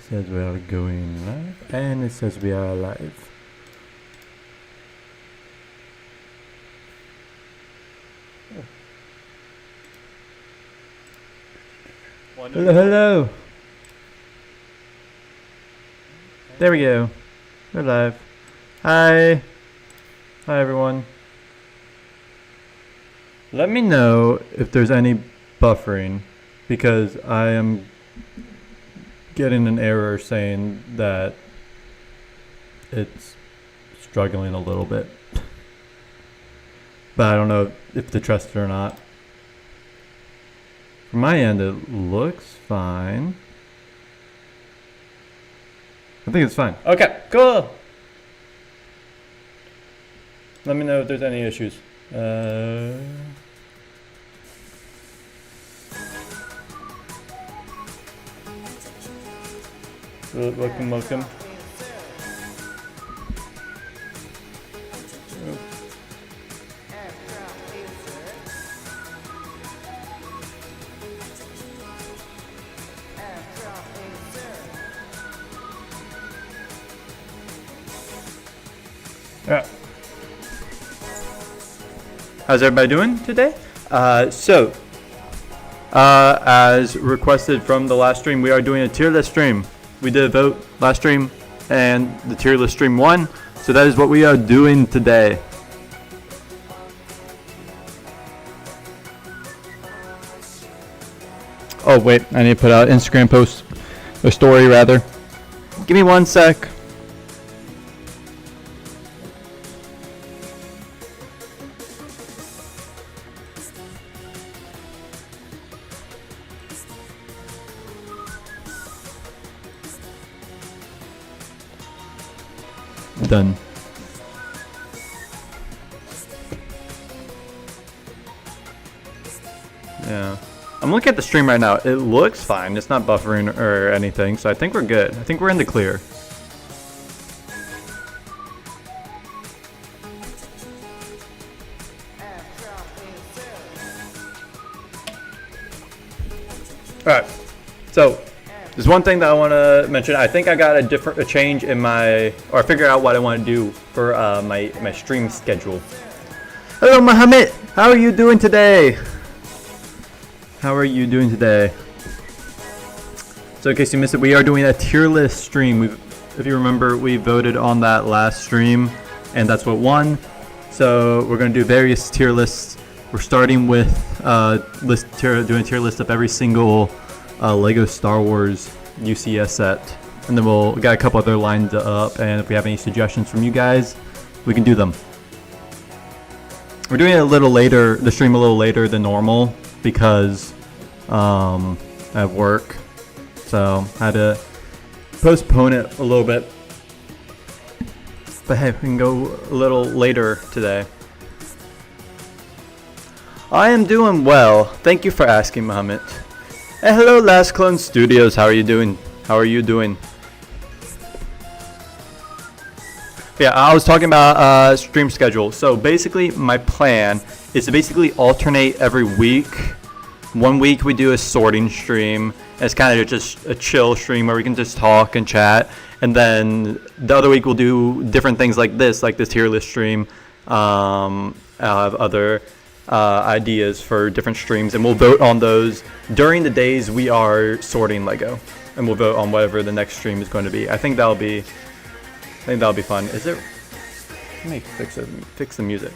says we are going live, and it says we are live. Hello, hello. There we go. We're live. Hi. Hi, everyone. Let me know if there's any buffering, because I am getting an error saying that it's struggling a little bit. But I don't know if to trust it or not. From my end, it looks fine. I think it's fine. Okay, cool. Let me know if there's any issues. Welcome. Yeah. How's everybody doing today? As requested from the last stream, we are doing a tier list stream. We did a vote last stream, and the tier list stream won. So that is what we are doing today. Oh wait, I need to put out Instagram post, a story rather. Give me 1 sec. Done. Yeah. I'm looking at the stream right now. It looks fine. It's not buffering or anything, so I think we're good. I think we're in the clear. Alright. So there's one thing that I want to mention. I think I got a change in I figured out what I want to do for my stream schedule. Hello, Mohammed. How are you doing today? How are you doing today? So in case you missed it, we are doing a tier list stream. If you remember, we voted on that last stream, and that's what won. So we're going to do various tier lists. We're starting with doing a tier list of every single Lego Star Wars UCS set, and then we got a couple other lined up, and if we have any suggestions from you guys, we can do them. We're doing it a little later, the stream a little later than normal, because I have work, so I had to postpone it a little bit. But hey, we can go a little later today. I am doing well. Thank you for asking, Mohammed. Hey, hello, Last Clone Studios. How are you doing? How are you doing? Yeah, I was talking about stream schedule. So basically, my plan is to basically alternate every week. 1 week we do a sorting stream. It's kind of just a chill stream where we can just talk and chat. And then the other week we'll do different things like this tier list stream. I'll have other ideas for different streams, and we'll vote on those during the days we are sorting Lego, and we'll vote on whatever the next stream is going to be. I think that'll be fun. Is it? Let me fix the music.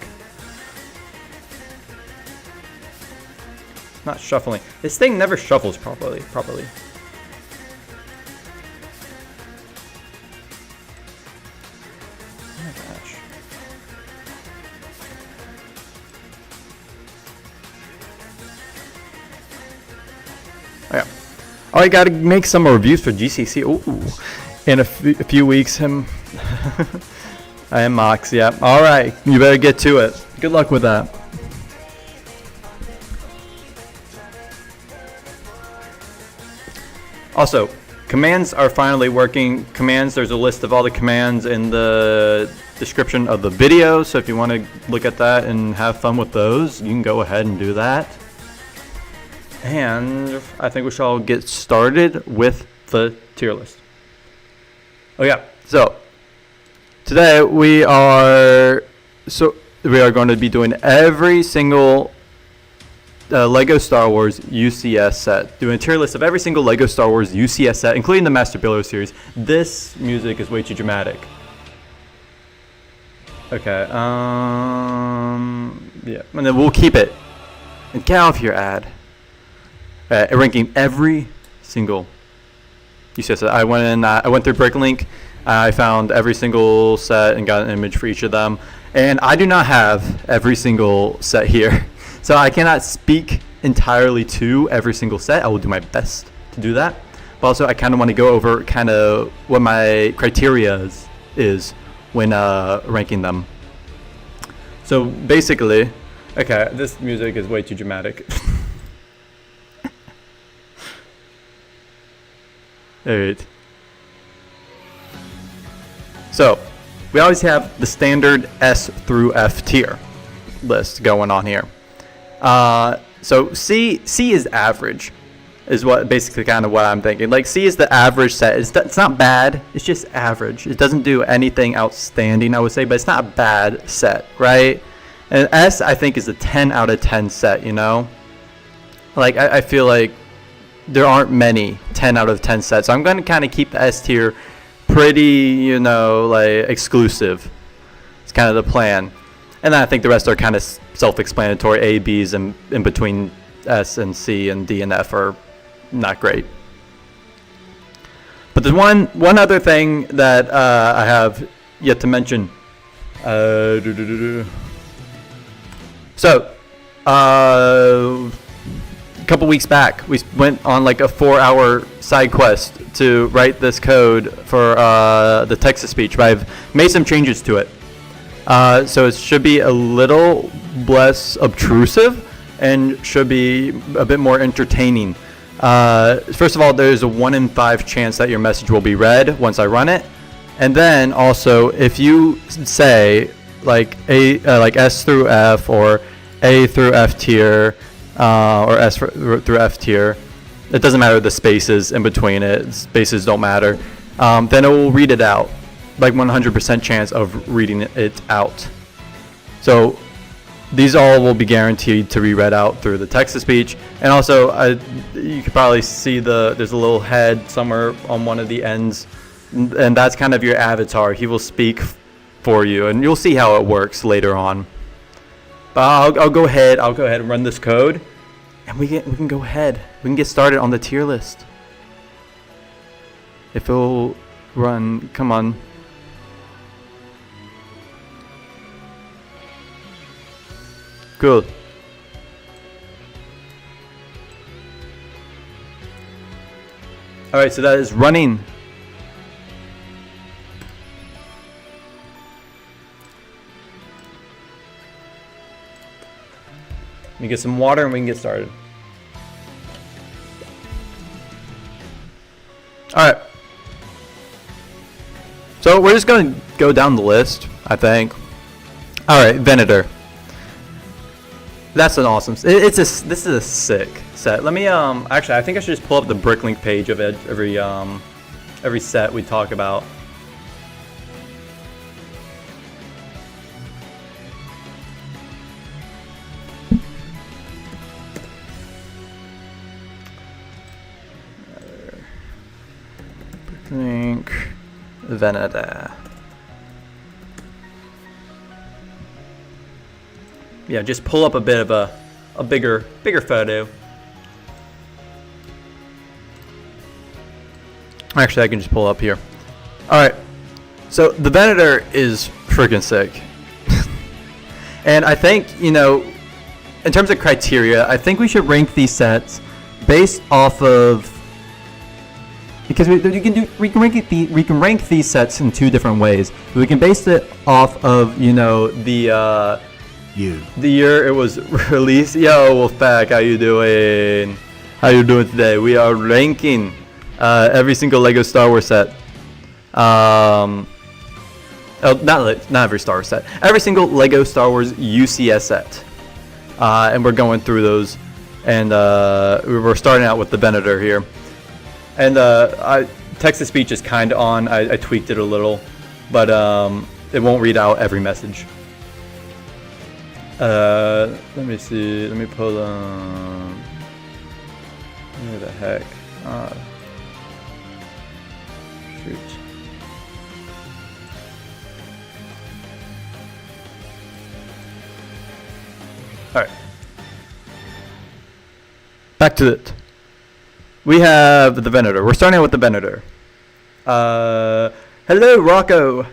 Not shuffling. This thing never shuffles properly. Oh my gosh. Oh, yeah. Oh, I gotta make some reviews for GCC. Ooh. In a few weeks, I am Mox, yeah. Alright, you better get to it. Good luck with that. Also, commands are finally working. Commands, there's a list of all the commands in the description of the video, so if you want to look at that and have fun with those, you can go ahead and do that. And I think we shall get started with the tier list. Okay, so today we are going to be doing every single Lego Star Wars UCS set. Doing a tier list of every single Lego Star Wars UCS set, including the Master Builder series. This music is way too dramatic. Okay, yeah, and then we'll keep it. And get off your ad. Ranking every single UCS set. I went through Bricklink. I found every single set and got an image for each of them. And I do not have every single set here. So I cannot speak entirely to every single set. I will do my best to do that. But also I kind of want to go over kind of what my criteria is when ranking them. So basically, okay, this music is way too dramatic. Alright. So, we always have the standard S through F tier list going on here. So C is average, is what basically kind of what I'm thinking. Like C is the average set. It's not bad. It's just average. It doesn't do anything outstanding, I would say, but it's not a bad set, right? And S, I think, is a 10 out of 10 set. You know, like I feel like there aren't many 10 out of 10 sets. So I'm going to kind of keep the S tier pretty, you know, like exclusive. It's kind of the plan. And then I think the rest are kind of self-explanatory. A, B's, and in between S and C and D and F are not great. But there's one other thing that I have yet to mention. So, a couple weeks back, we went on like a 4-hour side quest to write this code for the text-to-speech, but I've made some changes to it. So it should be a little less obtrusive and should be a bit more entertaining. First of all, there's a 1 in 5 chance that your message will be read once I run it. And then also, if you say like like S through F or A through F tier or S through F tier, it doesn't matter the spaces in between it. Spaces don't matter. Then it will read it out. Like 100% chance of reading it out. So these all will be guaranteed to be read out through the text-to-speech. And also, you can probably see there's a little head somewhere on one of the ends, and that's kind of your avatar. He will speak for you, and you'll see how it works later on. But I'll go ahead and run this code, and we can go ahead. We can get started on the tier list. If it'll run, come on. Cool. Alright, so that is running. Let me get some water and we can get started. Alright. So we're just going to go down the list, I think. Alright, Venator. That's an awesome. This is a sick set. Let me actually I think I should just pull up the Bricklink page of every set we talk about. Bricklink Venator. Yeah, just pull up a bit of a bigger photo. Actually, I can just pull up here. All right, so the Venator is freaking sick. And I think, you know, in terms of criteria, I think we should rank these sets based off of, because we can rank these sets in 2 different ways. We can base it off of, you know, the year it was released. Yo, Wolfpack, how you doing? How you doing today? We are ranking every single Lego Star Wars set. Not every Star Wars set. Every single Lego Star Wars UCS set. And we're going through those. And we're starting out with the Venator here. And text to speech is kind of on. I tweaked it a little, but it won't read out every message. Let me see. Let me pull where the heck? Shoot. All right. Back to it. We have the Venator. We're starting with the Venator. Hello, Rocco,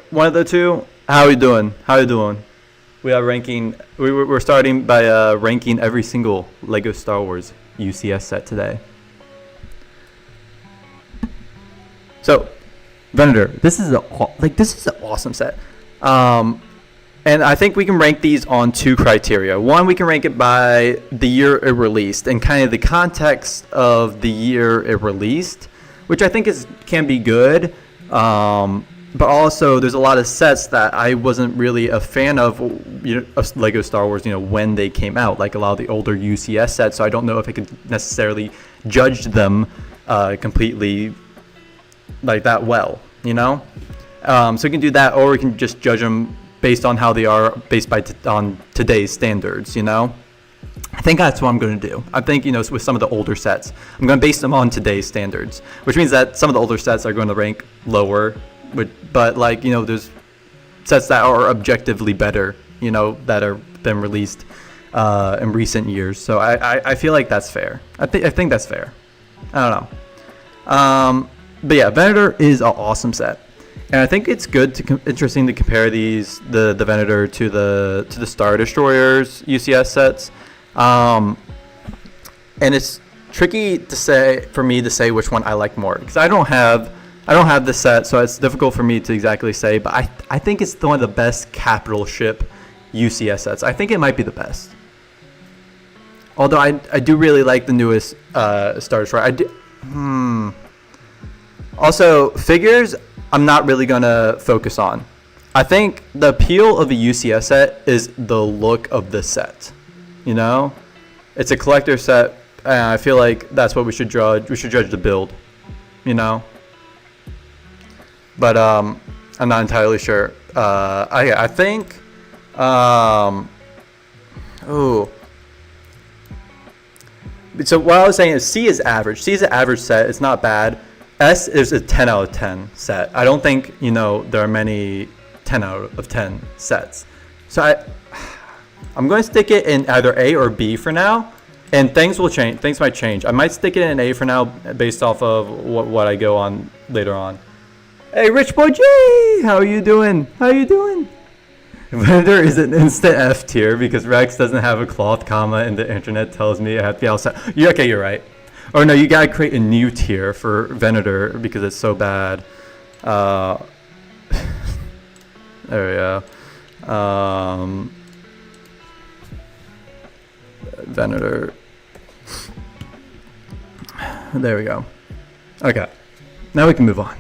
one of the two. How are you doing? We are ranking. We're starting by ranking every single Lego Star Wars UCS set today. So, Venator, this is an awesome set. And I think we can rank these on two criteria. One, we can rank it by the year it released and kind of the context of the year it released, which I think can be good. But also, there's a lot of sets that I wasn't really a fan of, of Lego Star Wars, when they came out, like a lot of the older UCS sets. So I don't know if I could necessarily judge them completely like that well, So we can do that, or we can just judge them based on how they are, based on today's standards, I think that's what I'm going to do. I think, with some of the older sets, I'm going to base them on today's standards, which means that some of the older sets are going to rank lower, but there's sets that are objectively better, that are been released in recent years. So I feel like that's fair. I think that's fair. I don't know. But yeah, Venator is an awesome set. And I think it's interesting to compare the Venator to the Star Destroyers UCS sets, and it's tricky for me to say which one I like more, because I don't have the set, so it's difficult for me to exactly say. But I think it's one of the best capital ship UCS sets. I think it might be the best. Although I do really like the newest Star Destroyer. Also, figures, I'm not really going to focus on. I think the appeal of a UCS set is the look of the set. It's a collector set, and I feel like that's what we should judge. We should judge the build, But I'm not entirely sure. I think. So what I was saying is C is average. C is an average set. It's not bad. S is a 10 out of 10 set. I don't think, there are many 10 out of 10 sets. So I'm going to stick it in either A or B for now, and things will change. Things might change. I might stick it in A for now based off of what I go on later on. Hey, Rich Boy G! How are you doing? Venator is an instant F tier because Rex doesn't have a cloth comma and the internet tells me I have to be outside. Okay, you're right. Or no, you gotta create a new tier for Venator because it's so bad. There we go. Venator. There we go. Okay. Now we can move on.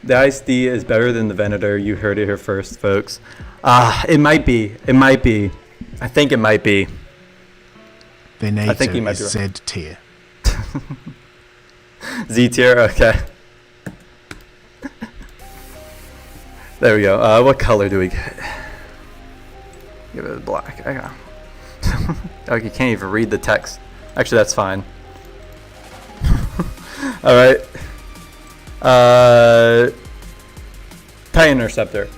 The ISD is better than the Venator. You heard it here first, folks. It might be. I think it might be. Venator I think he might be Z tier. Z tier, okay. There we go. What color do we get? Give it a black. Okay. You can't even read the text. Actually, that's fine. All right. Titan Interceptor.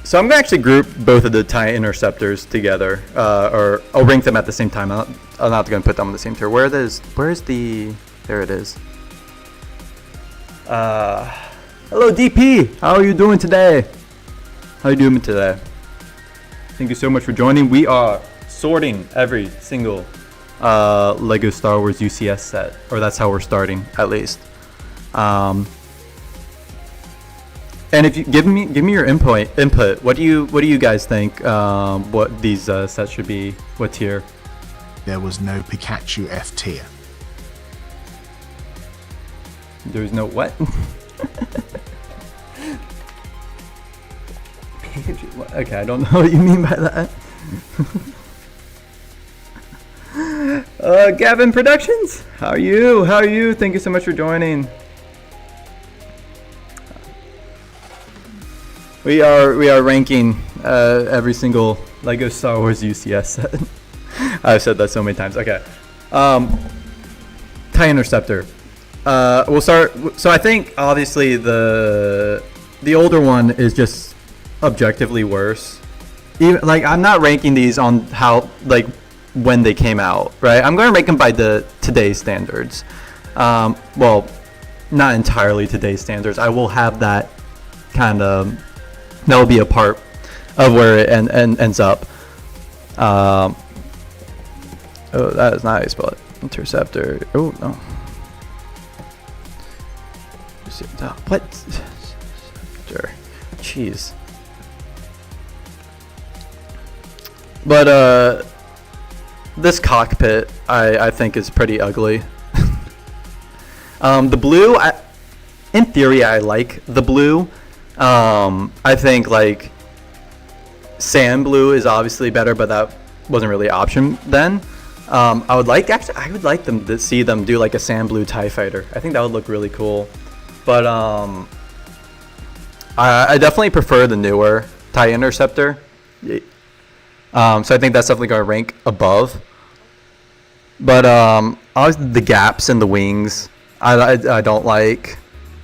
So I'm going to actually group both of the Titan Interceptors together, or I'll rank them at the same time. I'm not going to put them on the same tier. Where is the... There it is. Hello, DP. How are you doing today? Thank you so much for joining. We are sorting every single Lego Star Wars UCS set, or that's how we're starting, at least. And if you give me your input, what do you guys think? What these sets should be? What tier? There was no Pikachu F tier. There's no what? Okay, I don't know what you mean by that. Gavin Productions, how are you? How are you? Thank you so much for joining. We are ranking every single Lego Star Wars UCS set. I've said that so many times. Okay. TIE Interceptor. We'll start. So I think obviously the older one is just objectively worse. Even like I'm not ranking these on how like when they came out, right? I'm going to rank them by today's standards. Well, not entirely today's standards. I will have that kind of. That will be a part of where it ends up. Oh, that is nice, but Interceptor. Oh no. What? Jeez. But this cockpit I think is pretty ugly. The blue, in theory, I like the blue. I think like sand blue is obviously better, but that wasn't really an option then. I would like them to see them do like a sand blue TIE fighter. I think that would look really cool. But I definitely prefer the newer TIE Interceptor. So I think that's definitely going to rank above. But obviously the gaps in the wings, I don't like,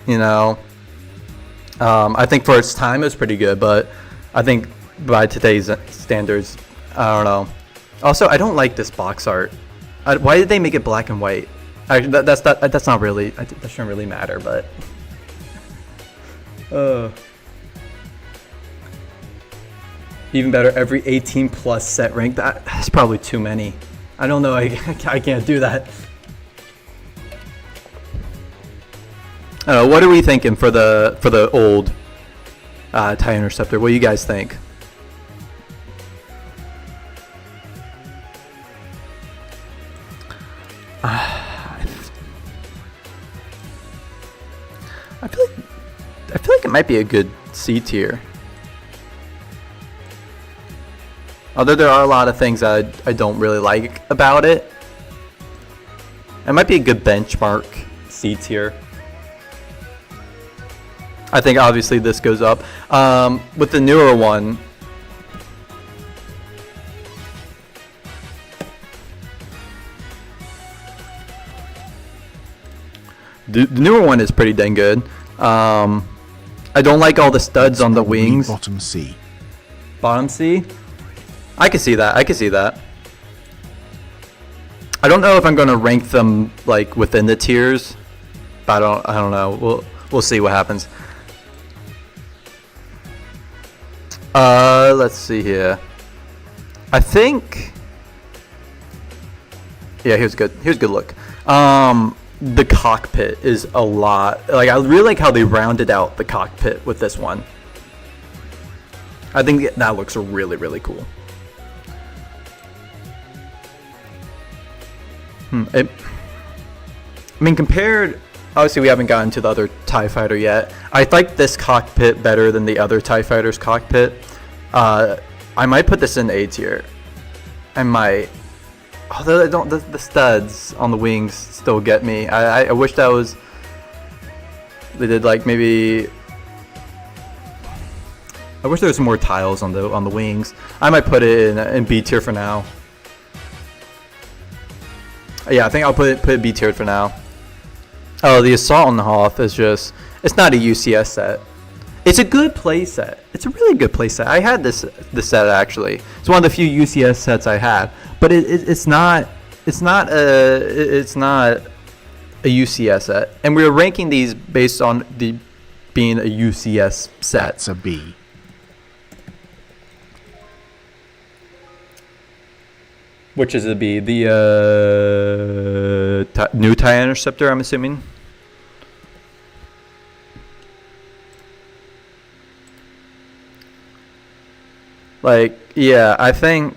you know. I think for its time it was pretty good, but I think by today's standards, I don't know. Also, I don't like this box art. Why did they make it black and white? That's not really. That shouldn't really matter, but. Even better, every 18 plus set rank. That's probably too many. I don't know. I can't do that. What are we thinking for the old TIE Interceptor? What do you guys think? I feel like it might be a good C tier. Although there are a lot of things I don't really like about it. It might be a good benchmark C tier. I think obviously this goes up. With the newer one, the newer one is pretty dang good. I don't like all the studs on the wings. Bottom C. Bottom C? I can see that. I don't know if I'm going to rank them like within the tiers, but I don't know. We'll see what happens. Let's see here. I think. Yeah, here's good. Here's a good look. The cockpit is a lot. Like, I really like how they rounded out the cockpit with this one. I think that looks really, really cool. I mean, compared. Obviously, we haven't gotten to the other TIE fighter yet. I like this cockpit better than the other TIE fighter's cockpit. I might put this in A tier. I might. Although I don't, the studs on the wings still get me. I wish that was. They did like maybe. I wish there was more tiles on the wings. I might put it in B tier for now. Yeah, I think I'll put it B tier for now. Oh, the Assault on the Hoth is just, it's not a UCS set. It's a good play set. It's a really good play set. I had this set actually. It's one of the few UCS sets I had, but it's not a UCS set. And we were ranking these based on being a UCS set. That's a B. Which is a B? The new TIE Interceptor, I'm assuming. Like, yeah, I think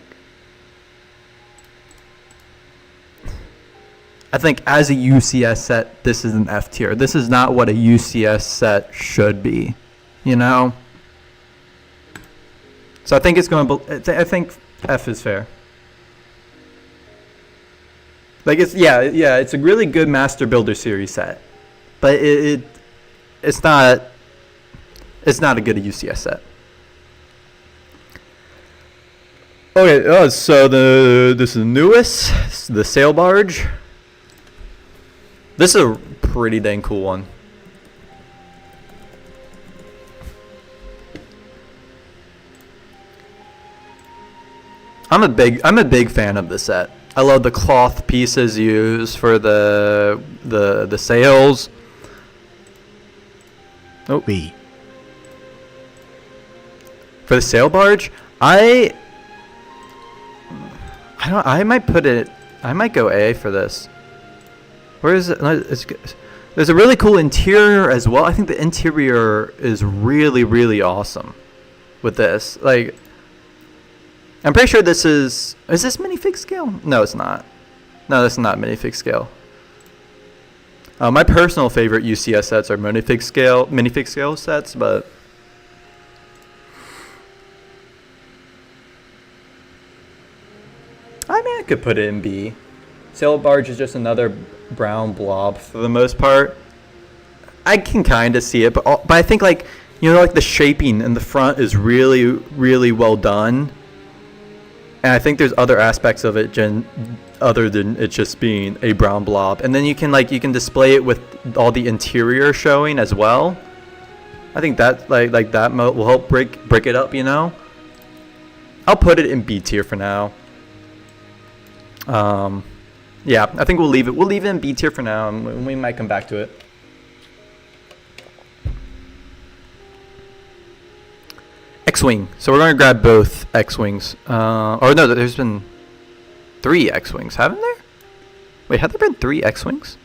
as a UCS set, this is an F tier. This is not what a UCS set should be, you know? So I think it's going to, I think F is fair. Like it's a really good Master Builder series set, but it's not a good UCS set. Okay, so this is the newest, the sail barge. This is a pretty dang cool one. I'm a big fan of this set. I love the cloth pieces used for the sails. Oh. B. For the sail barge, I might go A for this. Where is it? There's a really cool interior as well. I think the interior is really, really awesome with this. Like, I'm pretty sure this is this minifig scale? No, it's not. No, this is not minifig scale. My personal favorite UCS sets are minifig scale sets, but I mean, I could put it in B. Sail barge is just another brown blob for the most part. I can kind of see it, but I think, like, you know, like the shaping in the front is really, really well done. And I think there's other aspects of it other than it just being a brown blob. And then you can display it with all the interior showing as well. I think that like that will help break it up, you know. I'll put it in B tier for now. Yeah, I think we'll leave it in B tier for now, and we might come back to it. X-Wing. So we're going to grab both X-Wings. Or no, there's been 3 X-Wings, haven't there? Wait, have there been 3 X-Wings?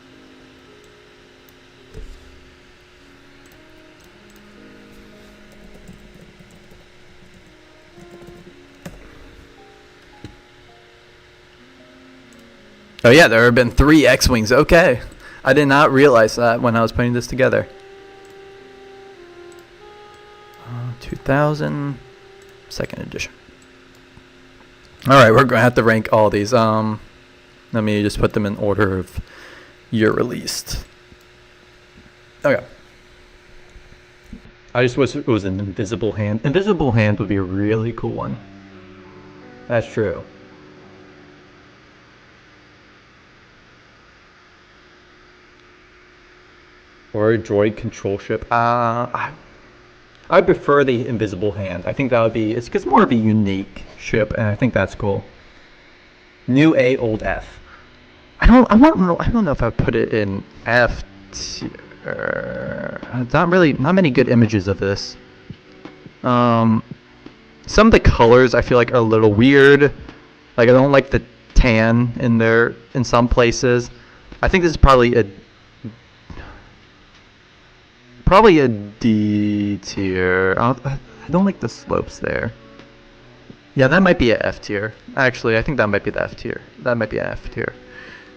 Oh yeah, there have been 3 X-Wings. Okay. I did not realize that when I was putting this together. 2000 second edition. All right, we're gonna have to rank all these. Let me just put them in order of year released. Okay. I just wish it was an Invisible Hand. Invisible Hand would be a really cool one. That's true. Or a droid control ship. I prefer the Invisible Hand. I think that would be, it's more of a unique ship, and I think that's cool. New A, old F. I don't know if I put it in F tier. Not many good images of this. Some of the colors I feel like are a little weird. Like, I don't like the tan in some places. I think this is probably a D tier. I don't like the slopes there. Yeah, that might be a F tier. Actually, I think that might be the F tier. That might be an F tier.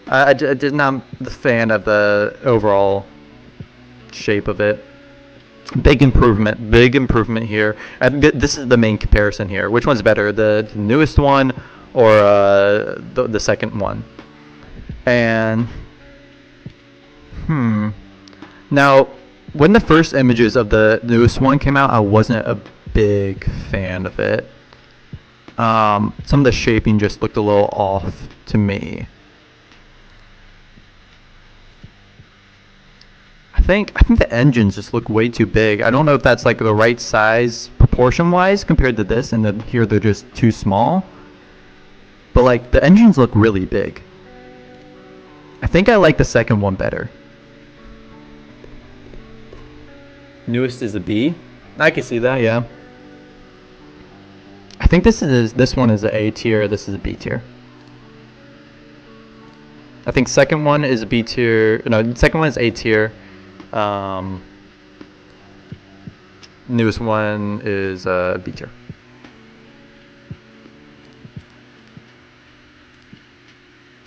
I did not the fan of the overall shape of it. Big improvement here. I think this is the main comparison here. Which one's better, the newest one or the second one? And now, when the first images of the newest one came out, I wasn't a big fan of it. Some of the shaping just looked a little off to me. I think the engines just look way too big. I don't know if that's like the right size proportion-wise compared to this, and then here they're just too small. But like the engines look really big. I think I like the second one better. Newest is a B. I can see that, yeah. I think this one is an A tier. This is a B tier. I think second one is a B tier. No, second one is A tier. Newest one is B tier.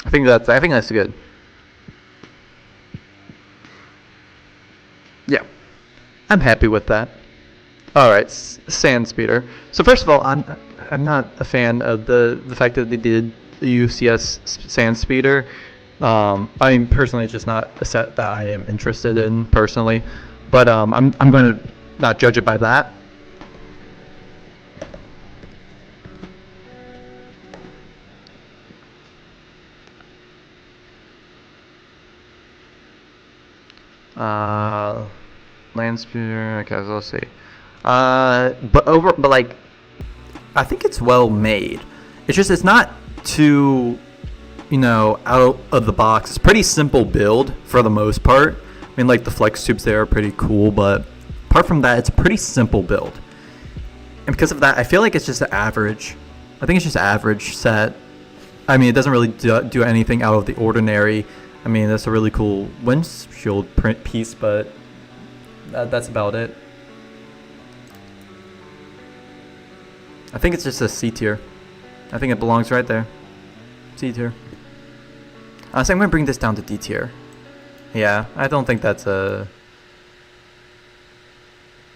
I think that's good. Yeah. I'm happy with that. All right, Sand Speeder. So first of all, I'm not a fan of the fact that they did the UCS Sand Speeder. I mean, personally, it's just not a set that I am interested in personally, but I'm going to not judge it by that. Land speeder. Okay, so let's see. But like, I think it's well made. It's not too, out of the box. It's pretty simple build for the most part. I mean, like the flex tubes there are pretty cool, but apart from that, it's a pretty simple build. And because of that, I feel like it's just average. I think it's just average set. I mean, it doesn't really do anything out of the ordinary. I mean, that's a really cool windshield print piece, but that's about it. I think it's just a C tier. I think it belongs right there. C tier. So I'm going to bring this down to D tier. Yeah, I don't think that's a...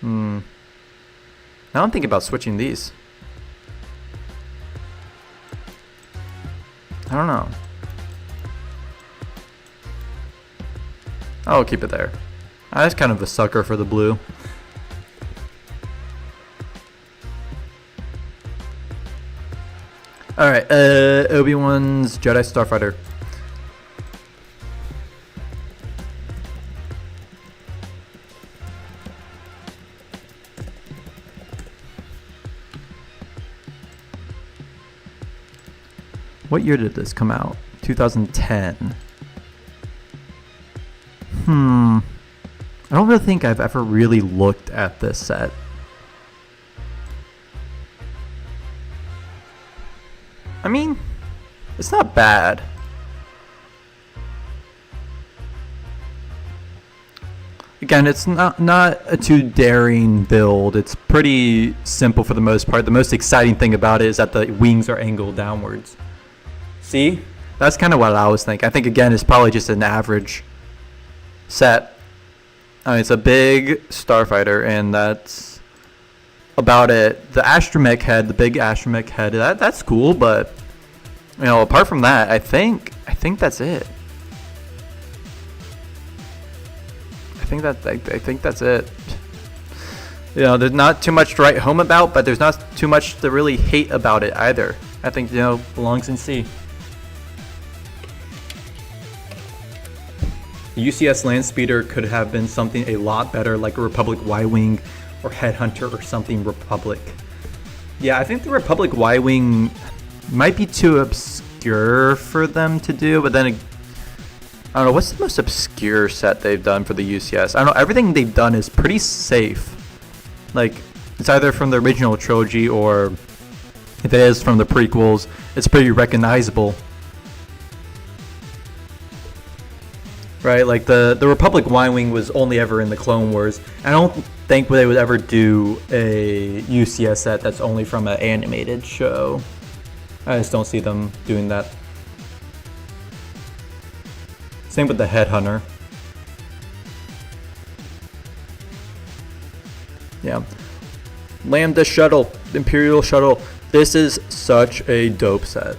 Now I'm thinking about switching these. I don't know. I'll keep it there. I was kind of a sucker for the blue. Alright, Obi-Wan's Jedi Starfighter. What year did this come out? 2010. I don't really think I've ever really looked at this set. I mean, it's not bad. Again, it's not a too daring build. It's pretty simple for the most part. The most exciting thing about it is that the wings are angled downwards. See? That's kind of what I was thinking. I think, again, it's probably just an average set. I mean, it's a big starfighter, and that's about it. The astromech head, the big astromech head, that's cool, but apart from that, I think that's it. I think that's it. There's not too much to write home about, but there's not too much to really hate about it either. I think belongs in C. The UCS Landspeeder could have been something a lot better, like a Republic Y-Wing or Headhunter or something Republic. Yeah, I think the Republic Y-Wing might be too obscure for them to do, but then I don't know, what's the most obscure set they've done for the UCS? I don't know, everything they've done is pretty safe. Like, it's either from the original trilogy or if it is from the prequels, it's pretty recognizable. Right, like the Republic Y-Wing was only ever in the Clone Wars. I don't think they would ever do a UCS set that's only from an animated show. I just don't see them doing that. Same with the Headhunter. Yeah. Lambda Shuttle, Imperial Shuttle. This is such a dope set.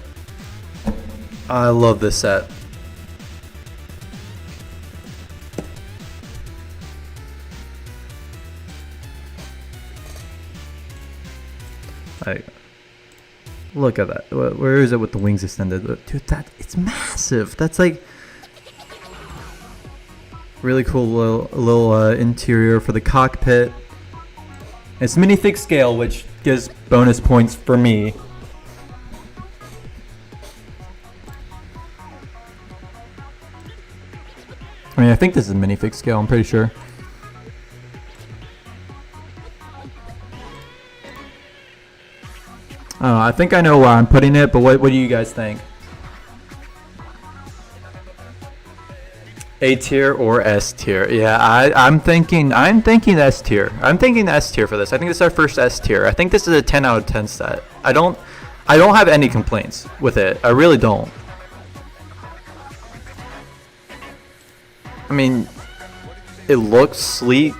I love this set. Look at that. Where is it with the wings extended? Dude, it's massive. That's like really cool little interior for the cockpit. It's minifig scale, which gives bonus points for me. I mean, I think this is minifig scale, I'm pretty sure. I think I know where I'm putting it, but what do you guys think? A tier or S tier? Yeah, I'm thinking S tier. I'm thinking S tier for this. I think this is our first S tier. I think this is a 10 out of 10 set. I don't have any complaints with it. I really don't. I mean, it looks sleek.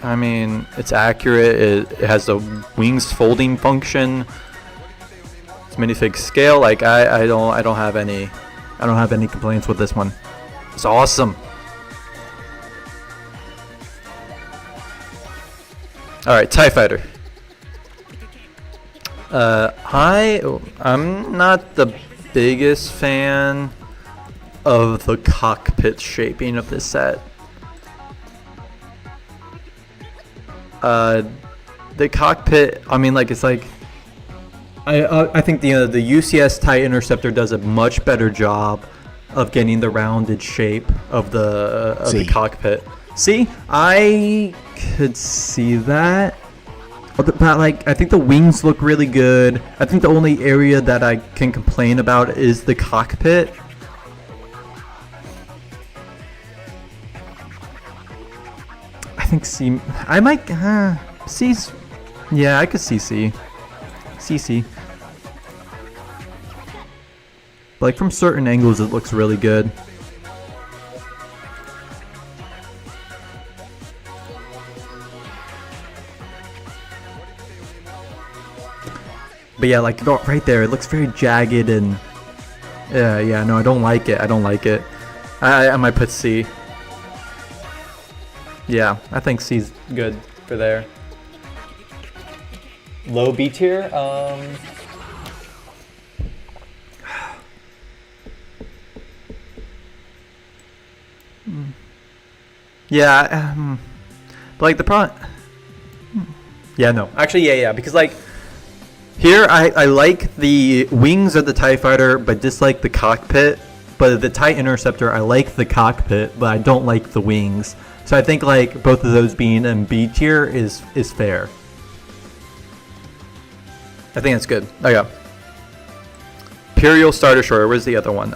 I mean, it's accurate. It has the wings folding function. It's minifig scale. Like I don't have any I don't have any complaints with this one. It's awesome. Alright, TIE Fighter. I'm not the biggest fan of the cockpit shaping of this set. The cockpit, I mean, like, it's like, I think the UCS TIE Interceptor does a much better job of getting the rounded shape of the cockpit. See, I could see that. But like, I think the wings look really good. I think the only area that I can complain about is the cockpit. I think C. I might C's. Yeah, I could see C. CC. Like, from certain angles, it looks really good. But yeah, like, right there, it looks very jagged and... Yeah, no, I don't like it. I don't like it. I might put C. Yeah, I think C's good for there. Low B tier? Yeah, but like the yeah, no. Actually, yeah, because like... Here, I like the wings of the TIE Fighter, but dislike the cockpit. But the TIE Interceptor, I like the cockpit, but I don't like the wings. So I think like both of those being in B tier is fair. I think that's good. Okay. Imperial Star Destroyer. Where's the other one?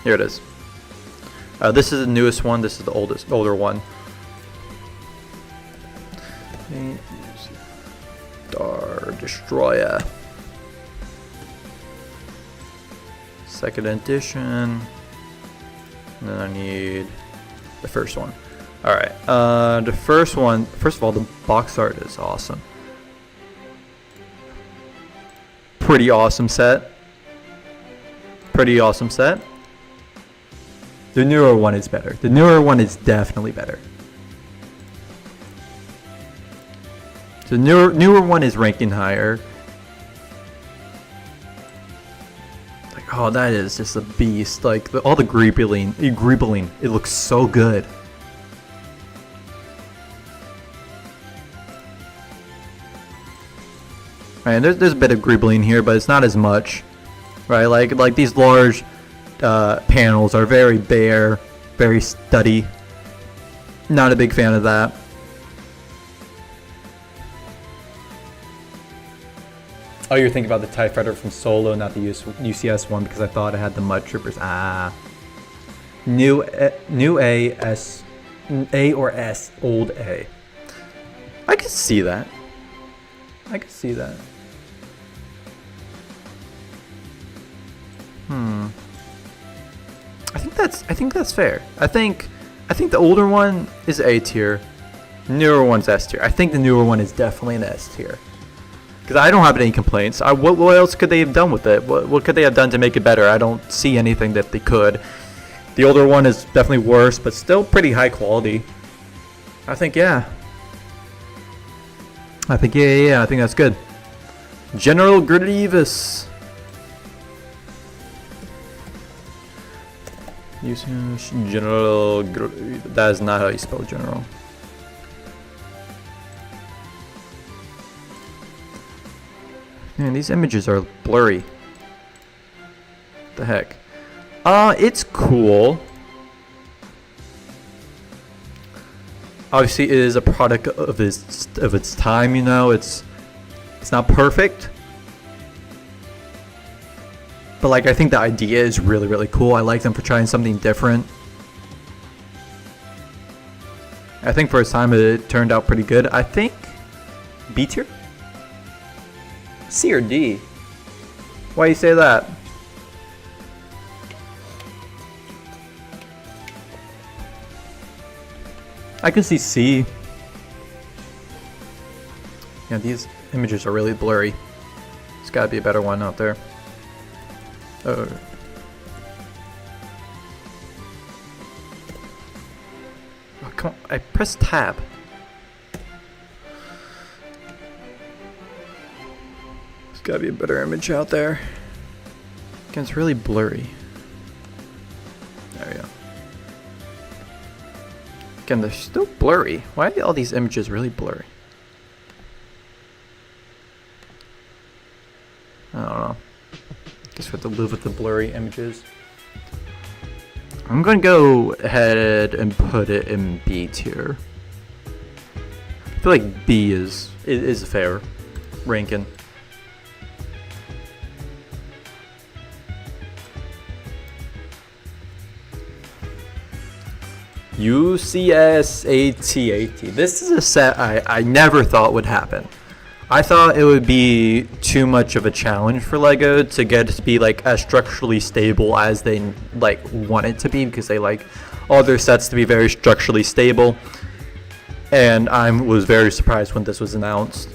Here it is. This is the newest one. This is the older one. Star Destroyer. Second edition. And then I need the first one. Alright. The first one, first of all, the box art is awesome. Pretty awesome set. Pretty awesome set. The newer one is better. The newer one is definitely better. The newer one is ranking higher. Like, oh, that is just a beast. Like, all the greebling, it looks so good. Right, there's a bit of greebling here, but it's not as much. Right, like these large panels are very bare, very studdy. Not a big fan of that. Oh, you're thinking about the TIE Fighter from Solo, not the UCS one, because I thought it had the Mud Troopers. Ah. New A, S, A or S, old A. I could see that. I could see that. I think that's fair. I think the older one is A tier. Newer one's S tier. I think the newer one is definitely an S tier. Because I don't have any complaints. What else could they have done with it? What could they have done to make it better? I don't see anything that they could. The older one is definitely worse, but still pretty high quality. I think, yeah. I think, yeah, I think that's good. General Grievous. General, that is not how you spell general. Man, these images are blurry. What the heck? It's cool. Obviously, it is a product of its time. You know, it's not perfect. But like, I think the idea is really, really cool. I like them for trying something different. I think for its time it turned out pretty good. I think B tier? C or D? Why you say that? I can see C. Yeah, these images are really blurry. There's gotta be a better one out there. Oh. Oh, come on. I pressed tab. There's gotta be a better image out there. Again, it's really blurry. There we go. Again, they're still blurry. Why are all these images really blurry? I don't know. Guess we have to live with the blurry images. I'm gonna go ahead and put it in B tier. I feel like B is a fair ranking. UCS-AT-AT. This is a set I never thought would happen. I thought it would be too much of a challenge for LEGO to get it to be like as structurally stable as they like want it to be, because they like all their sets to be very structurally stable. And I was very surprised when this was announced.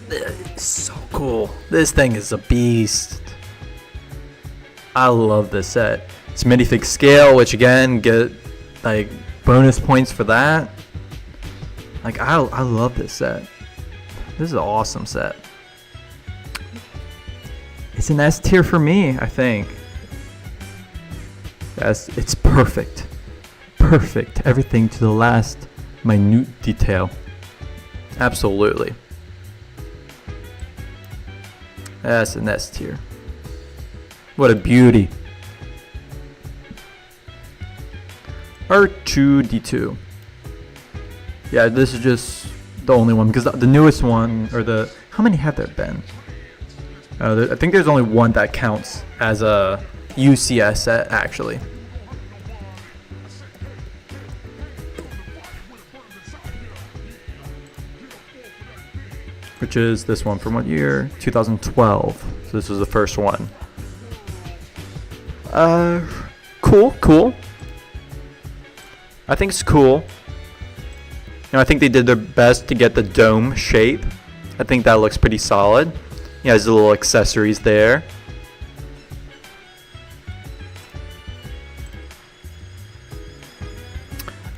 It's so cool. This thing is a beast. I love this set. It's minifig scale, which again, get like bonus points for that. Like I love this set. This is an awesome set. It's an S tier for me, I think. Yes, it's perfect. Perfect. Everything to the last minute detail. Absolutely. That's an S tier. What a beauty. R2-D2. Yeah, this is just the only one, because the newest one, or the, how many have there been? I think there's only one that counts as a UCS set, actually. Which is this one from what year? 2012. So this was the first one. Cool. I think it's cool. You know, I think they did their best to get the dome shape. I think that looks pretty solid. Yeah, there's the little accessories there.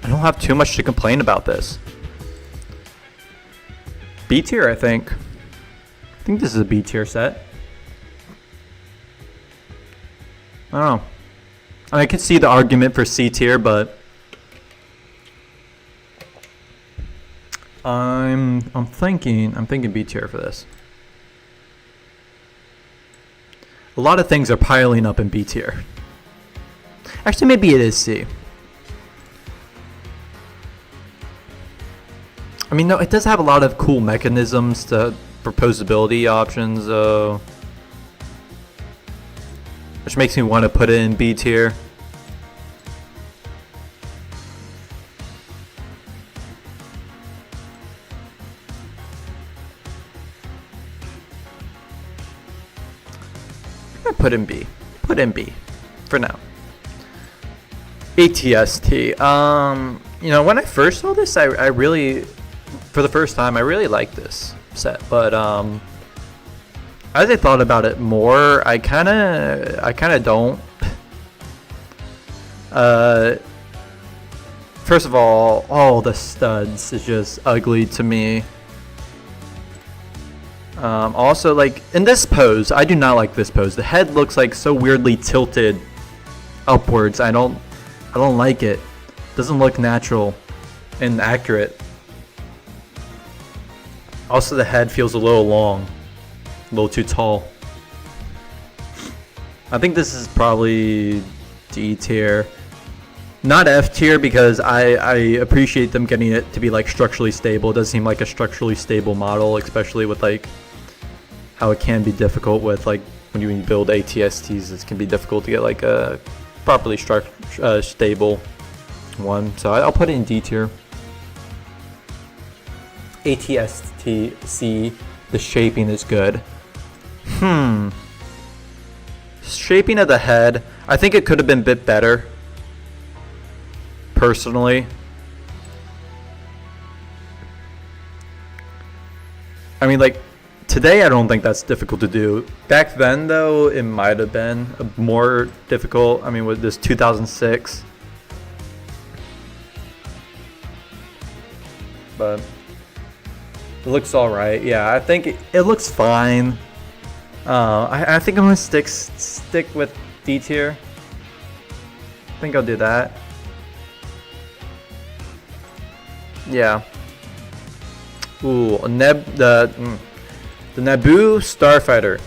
I don't have too much to complain about this. B tier, I think. I think this is a B tier set. I don't know. I could see the argument for C tier, but I'm thinking B tier for this. A lot of things are piling up in B tier. Actually, maybe it is C. I mean, no, it does have a lot of cool mechanisms to proposability options, which makes me want to put it in B tier. Put in B. Put in B for now. ATST. You know, when I first saw this, I really, for the first time, I really liked this set. But as I thought about it more, I kind of don't. First of all the studs is just ugly to me. Also, like, in this pose, I do not like this pose. The head looks like so weirdly tilted upwards. I don't like it. Doesn't look natural and accurate. Also, the head feels a little long, a little too tall. I think this is probably D tier. Not F tier, because I appreciate them getting it to be like structurally stable. It does seem like a structurally stable model, especially with like how it can be difficult with like when you build ATSTs. It can be difficult to get like a properly stable one. So I'll put it in D tier. ATST-C, the shaping is good. Shaping of the head, I think it could have been a bit better. Personally, I mean, like, Today, I don't think that's difficult to do. Back then, though, it might have been more difficult. I mean, with this 2006. But it looks all right. Yeah, I think it looks fine. I think I'm gonna stick with D tier. I think I'll do that. Yeah. Ooh, the Naboo Starfighter.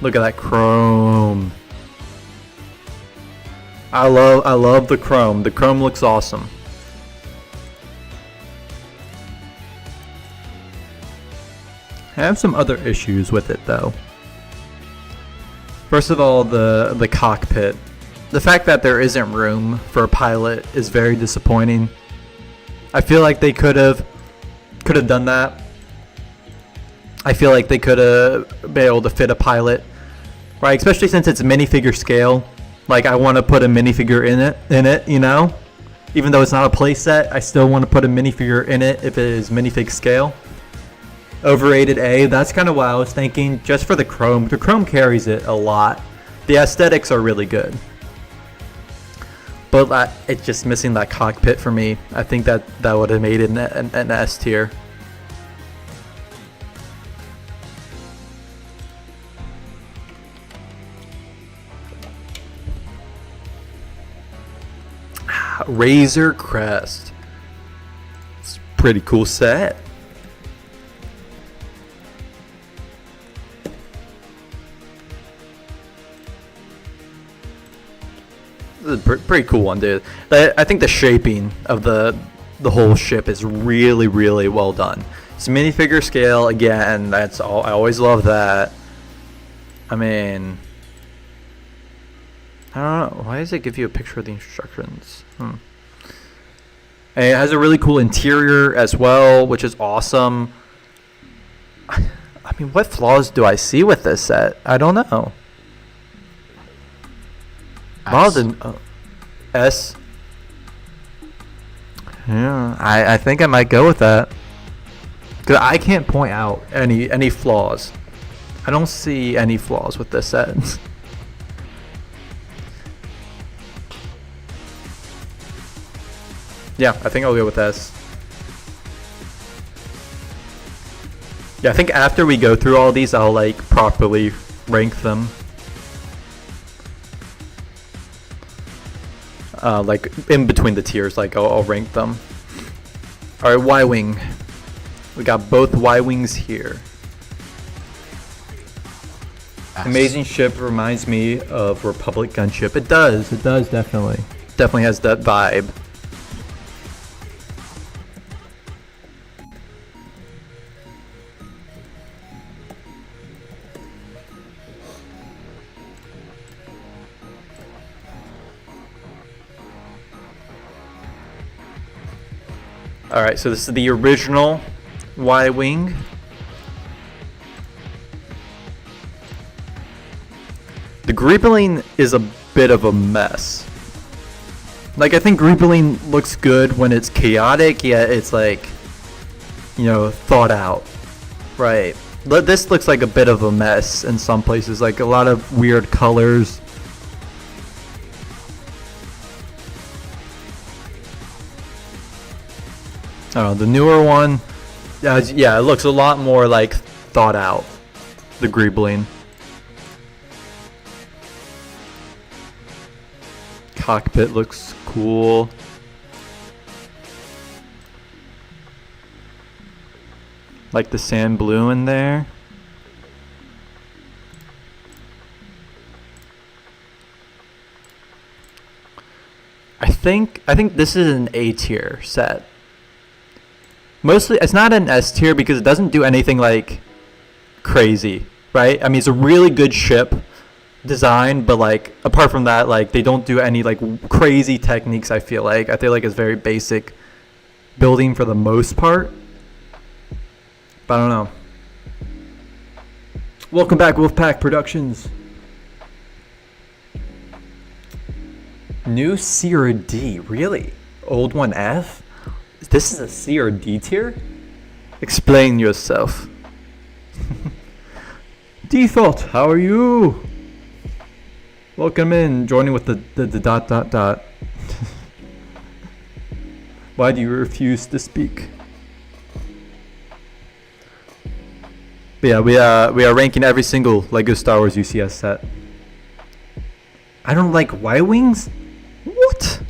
Look at that chrome. I love the chrome. The chrome looks awesome. I have some other issues with it though. First of all, the cockpit. The fact that there isn't room for a pilot is very disappointing. I feel like they could have done that. I feel like they could have been able to fit a pilot, right? Especially since it's minifigure scale. Like, I want to put a minifigure in it, you know? Even though it's not a playset, I still want to put a minifigure in it if it is minifig scale. Overrated A, that's kind of what I was thinking, just for the chrome. The chrome carries it a lot. The aesthetics are really good. But it's just missing that cockpit for me. I think that would have made it an S tier. Razor Crest. It's a pretty cool set. This is a pretty cool one, dude. I think the shaping of the whole ship is really, really well done. It's minifigure scale again. That's all. I always love that. I mean, I don't know. Why does it give you a picture of the instructions? And it has a really cool interior as well, which is awesome. I mean, what flaws do I see with this set? I don't know. S. Yeah, I think I might go with that. Cause I can't point out any flaws. I don't see any flaws with this set. Yeah, I think I'll go with S. Yeah, I think after we go through all these, I'll like properly rank them. Like in between the tiers, like I'll rank them. All right, Y-Wing. We got both Y-Wings here. Amazing ship reminds me of Republic gunship. It does definitely. Definitely has that vibe. Alright, so this is the original Y-Wing. The Greebling is a bit of a mess. Like, I think Greebling looks good when it's chaotic, yet it's like, you know, thought out. Right. But this looks like a bit of a mess in some places, like a lot of weird colors. The newer one, yeah, it looks a lot more like thought out. The Greebling. Cockpit looks cool. Like the sand blue in there. I think this is an A tier set. Mostly, it's not an S tier because it doesn't do anything like crazy, right? I mean, it's a really good ship design, but like apart from that, like they don't do any like crazy techniques. I feel like it's very basic building for the most part. But I don't know. Welcome back, Wolfpack Productions. New C or D? Really? Old one F? This is a C or D tier? Explain yourself. Default, how are you? Welcome in, joining with the dot dot dot. Why do you refuse to speak? But yeah, we are ranking every single LEGO Star Wars UCS set. I don't like Y-Wings? What?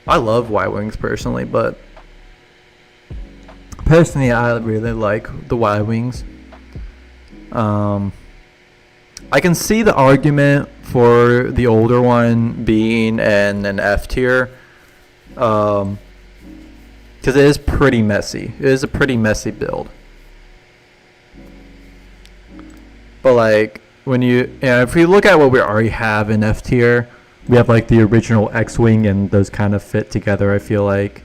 I love Y-Wings personally, but personally I really like the Y-Wings. I can see the argument for the older one being in an F tier. Because it is pretty messy. It is a pretty messy build. But like if we look at what we already have in F tier, we have like the original X-Wing and those kind of fit together. I think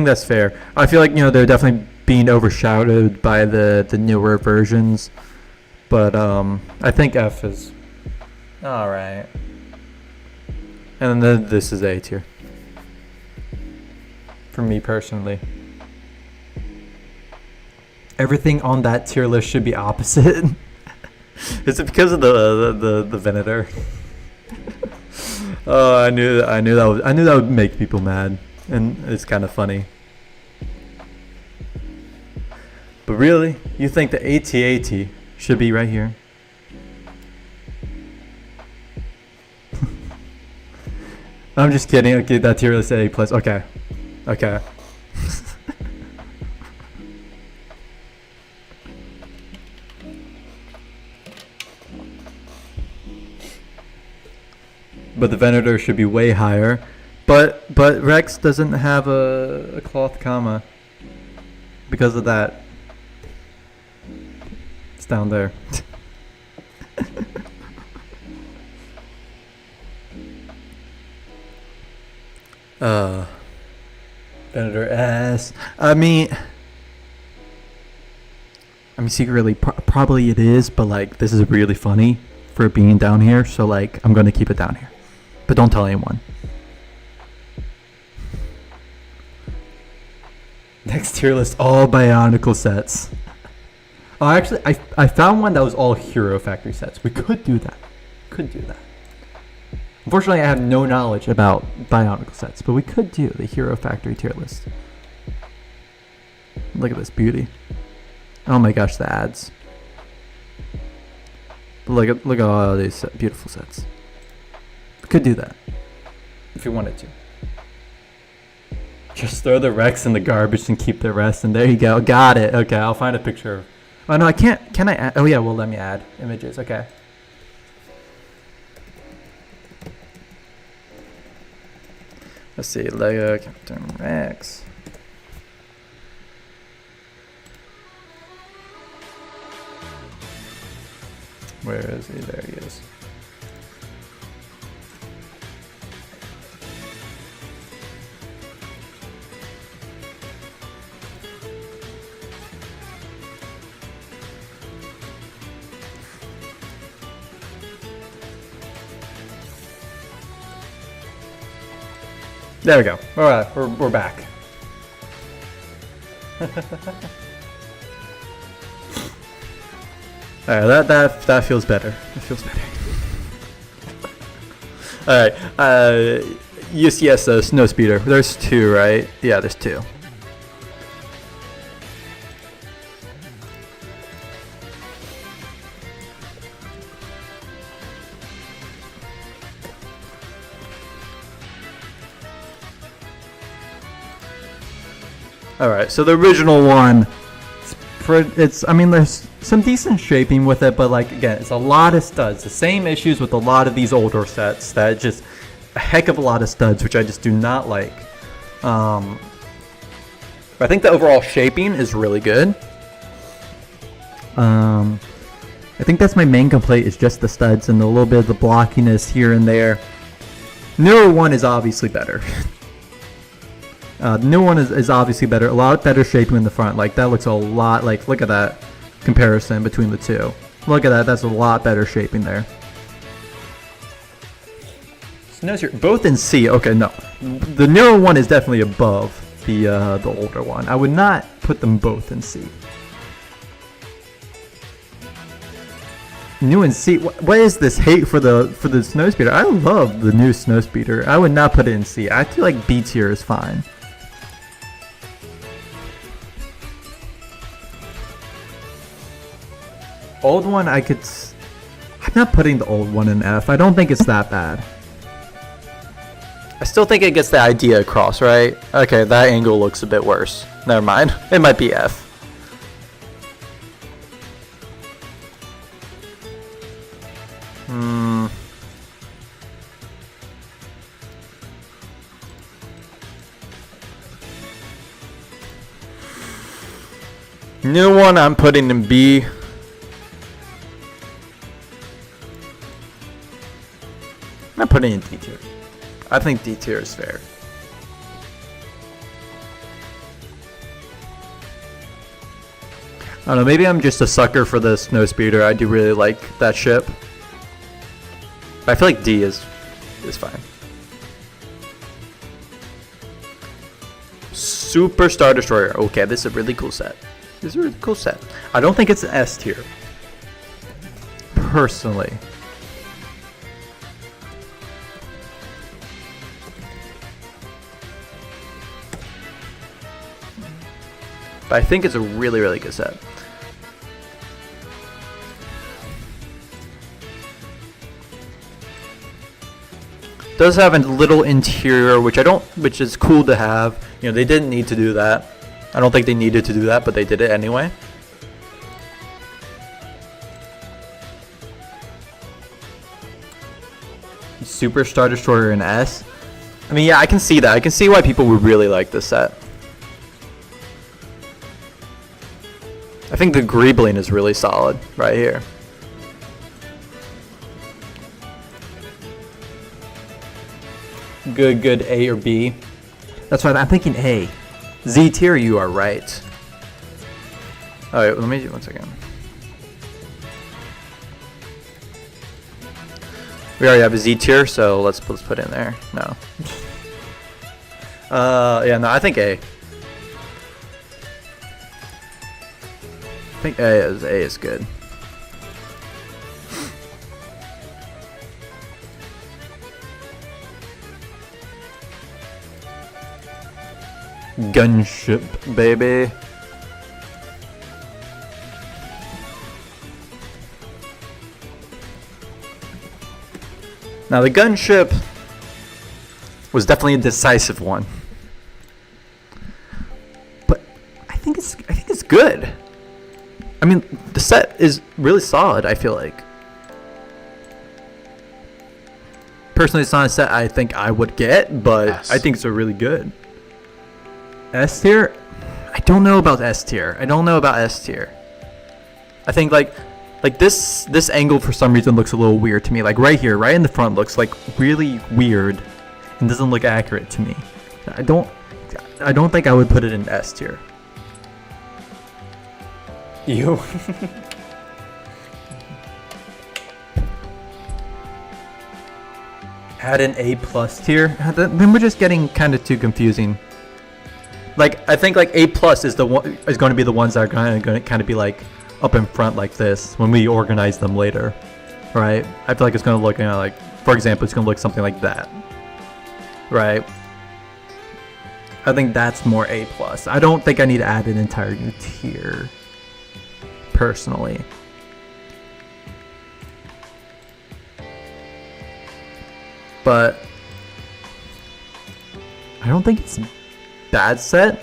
that's fair. I feel like they're definitely being overshadowed by the newer versions, but I think F is all right. And then this is A tier for me personally. Everything on that tier list should be opposite. Is it because of the Venator? Oh, I knew that would make people mad, and it's kind of funny. But really, you think the AT-AT should be right here? I'm just kidding. Okay, that tier list A plus. Okay. But the Venator should be way higher. But Rex doesn't have a cloth comma because of that. It's down there. Venator S. I mean secretly probably it is, but like this is really funny for it being down here, so like I'm gonna keep it down here. But don't tell anyone. Next tier list, all Bionicle sets. Oh, actually, I found one that was all Hero Factory sets. We could do that. Unfortunately, I have no knowledge about Bionicle sets, but we could do the Hero Factory tier list. Look at this beauty. Oh my gosh, the ads. Look at all these beautiful sets. We could do that if you wanted to. Just throw the Rex in the garbage and keep the rest, and there you go. Got it. Okay, I'll find a picture. Oh no, I can't. Can I add? Oh yeah, well let me add images. Okay. Let's see, Lego Captain Rex. Where is he? There he is. There we go. All right, we're back. All right, that feels better. That feels better. All right, UCS Snow Speeder. There's two, right? Yeah, there's two. Alright, so the original one, there's some decent shaping with it, but like, again, it's a lot of studs. The same issues with a lot of these older sets, that just a heck of a lot of studs, which I just do not like. But I think the overall shaping is really good. I think that's my main complaint, is just the studs and a little bit of the blockiness here and there. Newer one is obviously better. The new one is obviously better, a lot better shaping in the front. Like that looks a lot like, look at that comparison between the two. Look at that, that's a lot better shaping there. Snowspeeder, both in C. Okay, no. The newer one is definitely above the older one. I would not put them both in C. New in C. What is this hate for the Snowspeeder? I love the new Snowspeeder. I would not put it in C. I feel like B tier is fine. Old one, I'm not putting the old one in F. I don't think it's that bad. I still think it gets the idea across, right? Okay, that angle looks a bit worse. Never mind. It might be F. New one I'm putting in B. I'm putting in D tier. I think D tier is fair. I don't know, maybe I'm just a sucker for the Snowspeeder. I do really like that ship. But I feel like D is fine. Super Star Destroyer. Okay, this is a really cool set. This is a really cool set. I don't think it's an S tier. Personally. But I think it's a really, really good set. Does have a little interior, which is cool to have. You know, they didn't need to do that. I don't think they needed to do that, but they did it anyway. Super Star Destroyer in S. I mean, yeah, I can see that. I can see why people would really like this set. I think the Greebling is really solid right here. Good A or B. That's right, I'm thinking A. Z tier, you are right. Alright, let me do 1 second. We already have a Z tier, so let's put it in there. No. Yeah, no, I think A. I think A is good. Gunship, baby. Now the gunship was definitely a decisive one, but I think it's good. I mean, the set is really solid. I feel like. Personally, it's not a set I think I would get, but yes. I think it's a really good. S tier? I don't know about S tier. I think like this angle for some reason looks a little weird to me. Like right here, right in the front looks like really weird and doesn't look accurate to me. I don't think I would put it in S tier. You. Add an A+ tier? Then we're just getting kind of too confusing. Like I think like A+ is going to be the ones that are going to kind of be like up in front like this when we organize them later, right? I feel like it's going to look, you know, like for example, it's going to look something like that, right? I think that's more A+. I don't think I need to add an entire new tier, personally. But I don't think it's a bad set,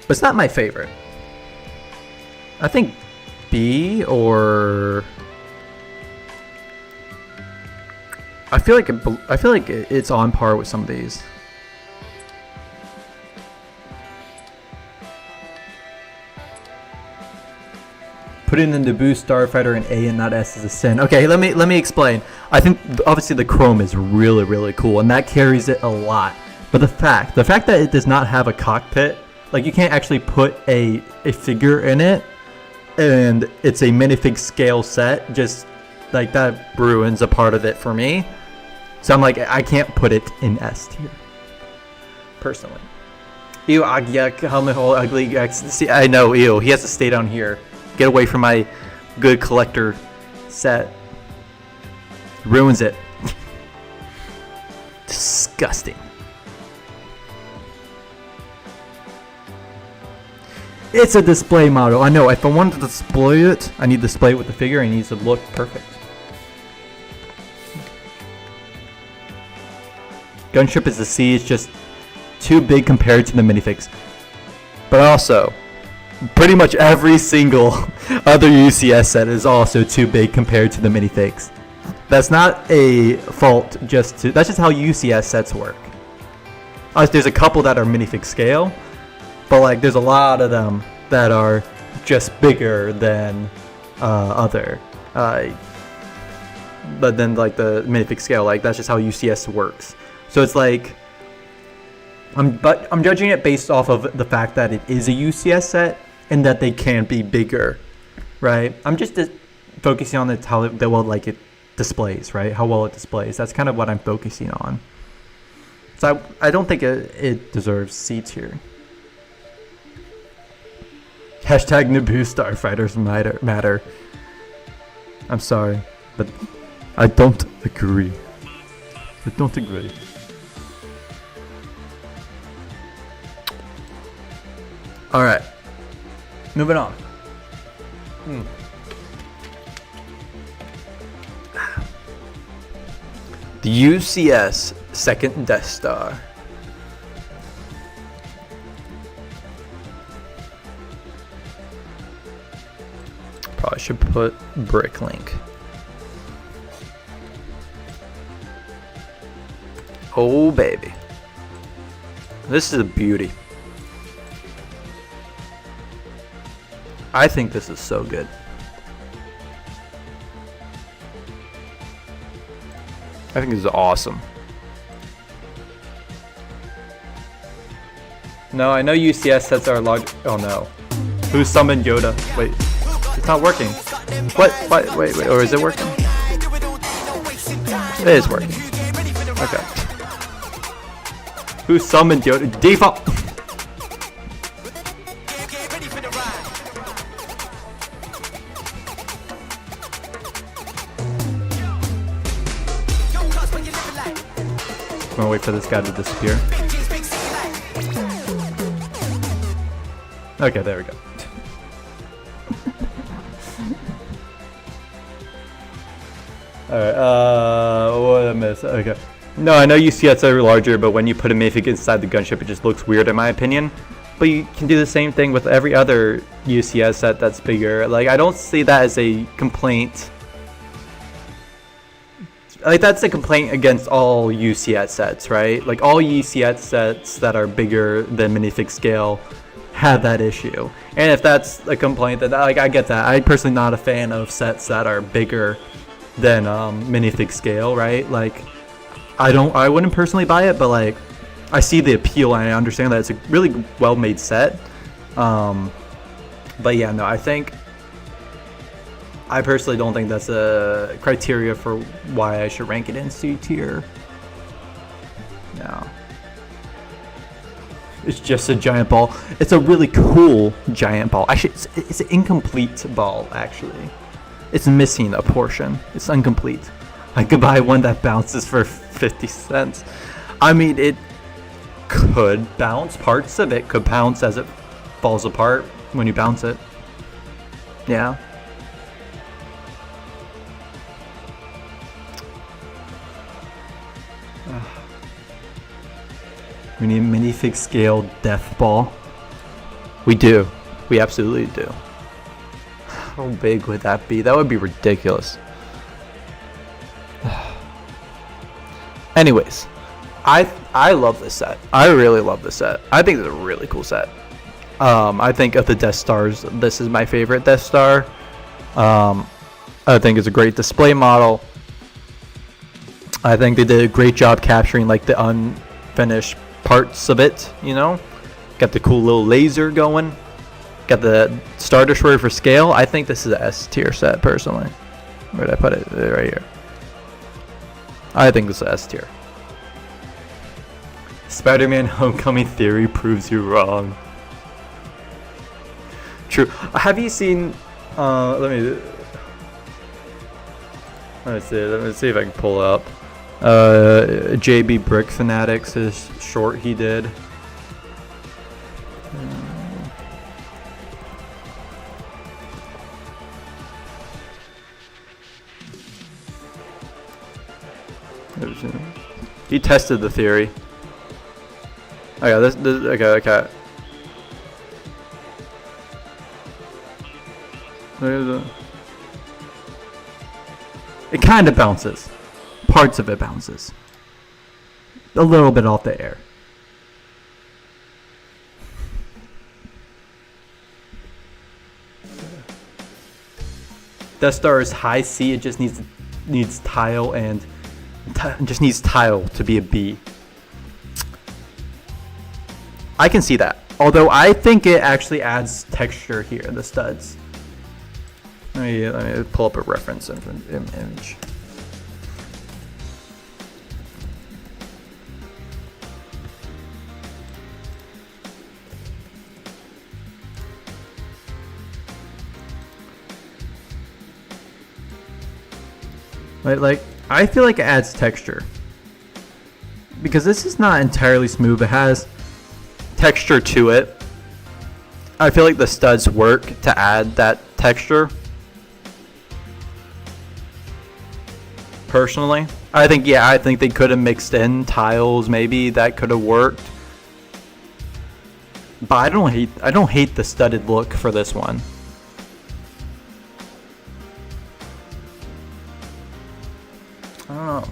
but it's not my favorite. I think B, or I feel like it's on par with some of these. Putting in the Boost Starfighter in A and not S is a sin. Okay, let me explain. I think obviously the chrome is really, really cool, and that carries it a lot. But the fact that it does not have a cockpit, like you can't actually put a figure in it, and it's a minifig scale set, just like that ruins a part of it for me. So I'm like, I can't put it in S tier, personally. Ew, yuck, helmet hole, ugly. See, I know, ew. He has to stay down here. Get away from my good collector set. Ruins it. Disgusting. It's a display model. I know, if I wanted to display it, I need to display it with the figure and it needs to look perfect. Gunship is the C, it's just too big compared to the minifigs. But also, pretty much every single other UCS set is also too big compared to the minifigs. That's not a fault, that's just how UCS sets work. There's a couple that are minifig scale, but like there's a lot of them that are just bigger than other. But then like the minifig scale, like that's just how UCS works. So it's like, I'm judging it based off of the fact that it is a UCS set and that they can be bigger, right? I'm just focusing on how well like it displays, right? How well it displays. That's kind of what I'm focusing on. So I don't think it deserves C tier. Hashtag Naboo Starfighters matter. I'm sorry, but I don't agree. I don't agree. Alright. Moving on. The UCS second Death Star. Probably should put Bricklink. Oh baby. This is a beauty. I think this is so good. I think this is awesome. No, I know UCS sets are large. Oh no. Who summoned Yoda? Wait. It's not working. What? Wait. Or is it working? It is working. Okay. Who summoned Yoda? Default! I'm gonna wait for this guy to disappear. Okay, there we go. Alright, what did I miss? Okay. No, I know UCS are larger, but when you put a minifig inside the gunship, it just looks weird in my opinion. But you can do the same thing with every other UCS set that's bigger. Like, I don't see that as a complaint. Like, that's a complaint against all UCS sets, right? Like, all UCS sets that are bigger than minifig scale have that issue. And if that's a complaint, that like, I get that. I'm personally not a fan of sets that are bigger than minifig scale, right? Like, I wouldn't personally buy it, but like, I see the appeal and I understand that it's a really well-made set. But yeah, no, I personally don't think that's a criteria for why I should rank it in C tier. No. It's just a giant ball. It's a really cool giant ball. Actually, it's an incomplete ball, actually. It's missing a portion. It's incomplete. I could buy one that bounces for 50 cents. I mean, it could bounce. Parts of it could bounce as it falls apart when you bounce it. Yeah. We need a minifig scale death ball. We do. We absolutely do. How big would that be? That would be ridiculous. Anyways, I love this set. I really love this set. I think it's a really cool set. I think of the Death Stars, this is my favorite Death Star. I think it's a great display model. I think they did a great job capturing like the unfinished parts of it, you know? Got the cool little laser going. Got the Star Destroyer for scale. I think this is an S tier set, personally. Where did I put it? Right here. I think it's S tier. Spider-Man Homecoming theory proves you wrong. True. Have you seen? Let me see if I can pull up. JB Brick Fanatics, his short he did. He tested the theory. Okay, this okay. It kind of bounces. Parts of it bounces. A little bit off the air. Death Star is high C. It just needs tile and just needs tile to be a B. I can see that. Although I think it actually adds texture here, the studs. Let me pull up a reference image. Like, I feel like it adds texture. Because this is not entirely smooth. It has texture to it. I feel like the studs work to add that texture. Personally, I think they could have mixed in tiles. Maybe that could have worked. But I don't hate the studded look for this one. I don't know.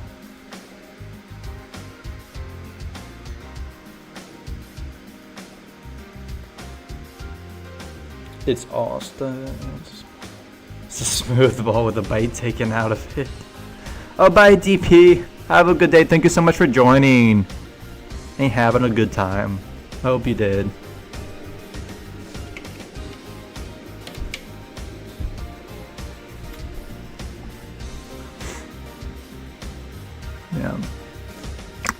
It's all studs. It's a smooth ball with a bite taken out of it. Oh, bye, DP. Have a good day. Thank you so much for joining. Ain't having a good time. I hope you did. Yeah.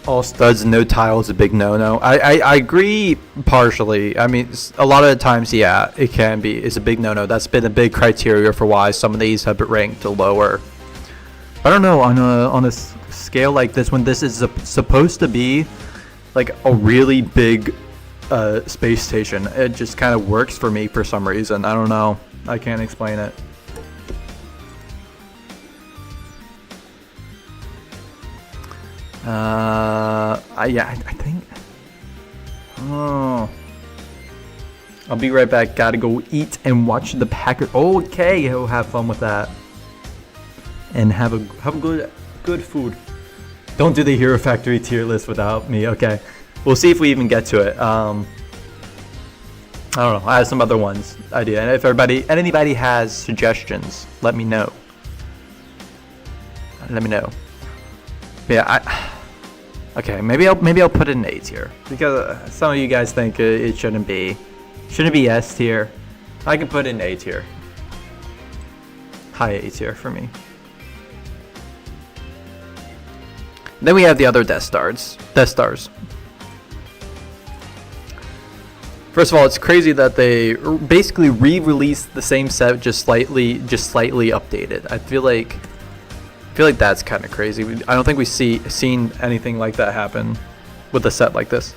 All studs, no tile is a big no-no. I agree partially. I mean, a lot of the times, yeah, it can be. It's a big no-no. That's been a big criteria for why some of these have been ranked lower. I don't know, on a scale like this, when this is supposed to be like a really big space station, it just kind of works for me for some reason. I don't know. I can't explain it. I think. Oh. I'll be right back. Gotta go eat and watch the Packers. Okay, he'll have fun with that. And have a good food. Don't do the Hero Factory tier list without me. Okay, we'll see if we even get to it. I don't know. I have some other ones idea, and if anybody has suggestions, let me know. Yeah, okay. Maybe I'll put it in A tier because some of you guys think it shouldn't be S tier. I can put it in A tier. High A tier for me. Then we have the other Death Stars. First of all, it's crazy that they basically re-released the same set, just slightly updated. I feel like that's kind of crazy. I don't think we've seen anything like that happen with a set like this.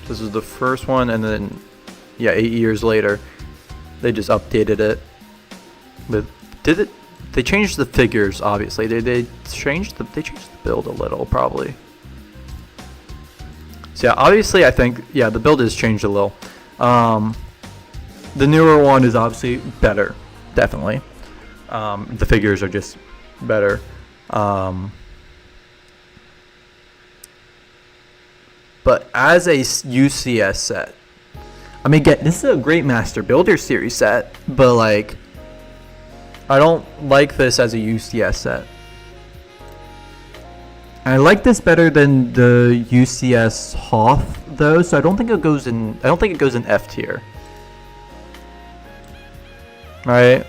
This is the first one, and then 8 years later, they just updated it. They changed the figures, obviously. They changed the build a little, probably. So yeah, obviously I think the build has changed a little. The newer one is obviously better, definitely. The figures are just better. But as a UCS set, I mean, this is a great Master Builder Series set, but like, I don't like this as a UCS set. I like this better than the UCS Hoth though, so I don't think it goes in F tier. Right?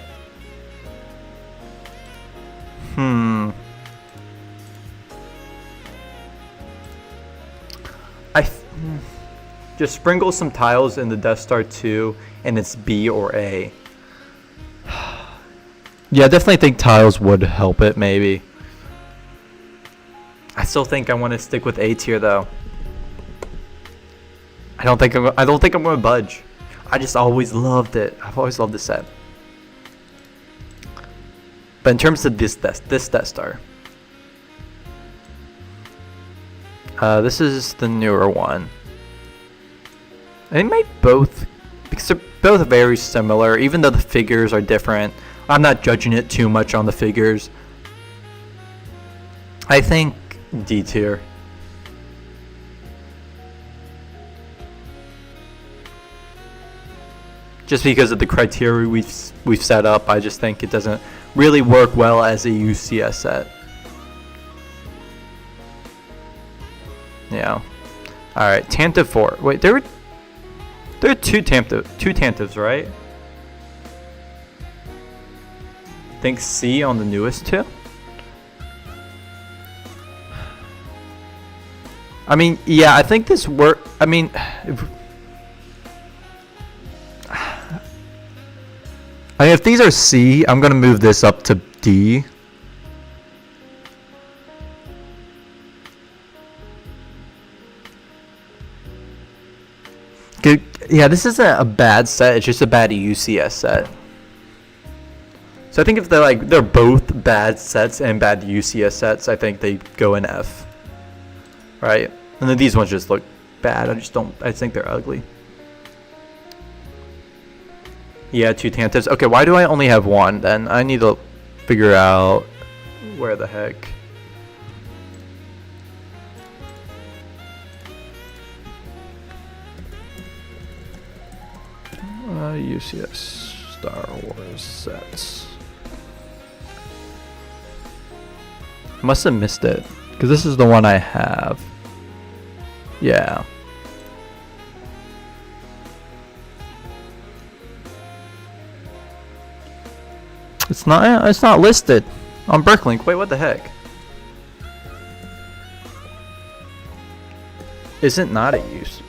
Just sprinkle some tiles in the Death Star 2, and it's B or A. Yeah, I definitely think tiles would help it, maybe. I still think I want to stick with A tier, though. I don't think I'm gonna budge. I just always loved it. I've always loved the set. But in terms of this Death Star, this is the newer one. They made both, because they're both very similar, even though the figures are different. I'm not judging it too much on the figures. I think D tier. Just because of the criteria we've set up, I just think it doesn't really work well as a UCS set. Yeah. All right, Tantive 4. Wait, there are two Tantives, right? I think C on the newest two. I mean, yeah, I think this work. I mean, if these are C, I'm gonna move this up to D. Good. Yeah, this isn't a bad set. It's just a bad UCS set. So I think if they're both bad sets and bad UCS sets, I think they go in F. Right? And then these ones just look bad. I think they're ugly. Yeah, two Tantives. Okay, why do I only have one then? I need to figure out where the heck. UCS Star Wars sets. Must have missed it, because this is the one I have. Yeah. It's not listed on Bricklink. Wait, what the heck? Is it not a use?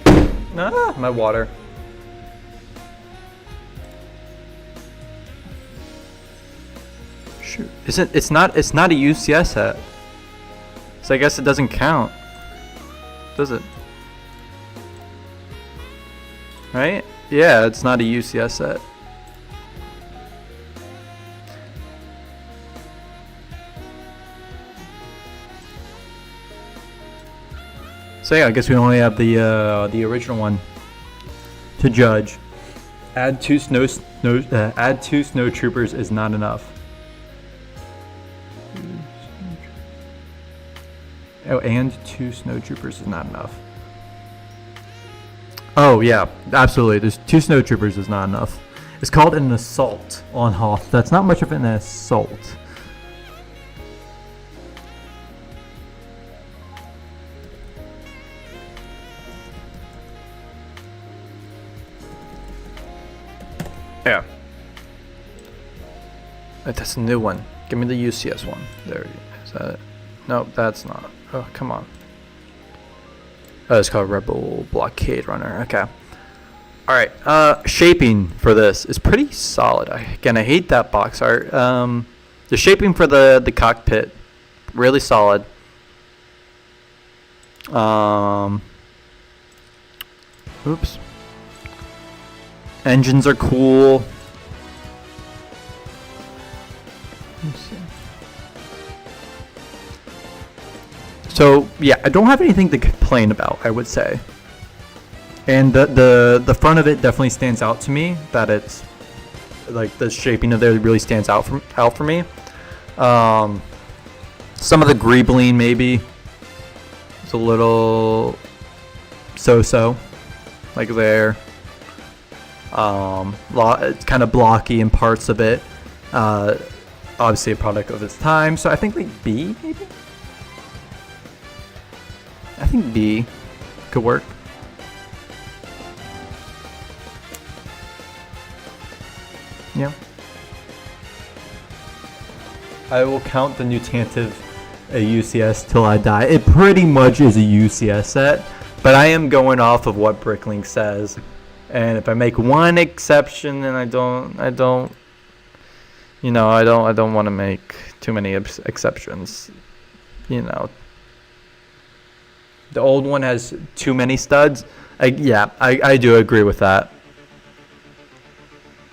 Ah, my water. Shoot. It's not a UCS set. So I guess it doesn't count. Does it? Right? Yeah, it's not a UCS set. So yeah, I guess we only have the original one to judge. Add two snowtroopers is not enough. Oh, and two snowtroopers is not enough. Oh yeah, absolutely. There's two snowtroopers is not enough. It's called an assault on Hoth. That's not much of an assault. Yeah. That's a new one. Give me the UCS one. There. Is that it? Nope, that's not. Oh, come on. Oh, it's called Rebel Blockade Runner. Okay. Alright. Shaping for this is pretty solid. I hate that box art. The shaping for the cockpit, really solid. Oops. Engines are cool. Let's see. So yeah, I don't have anything to complain about, I would say. And the front of it definitely stands out to me. That it's like the shaping of there really stands out for me. Some of the greebling maybe it's a little so-so, like there. It's kind of blocky in parts of it. Obviously a product of its time, so I think like B maybe. I think B could work. Yeah. I will count the new Tantive a UCS till I die. It pretty much is a UCS set, but I am going off of what Bricklink says. And if I make one exception, then I don't want to make too many exceptions. You know, the old one has too many studs. I do agree with that.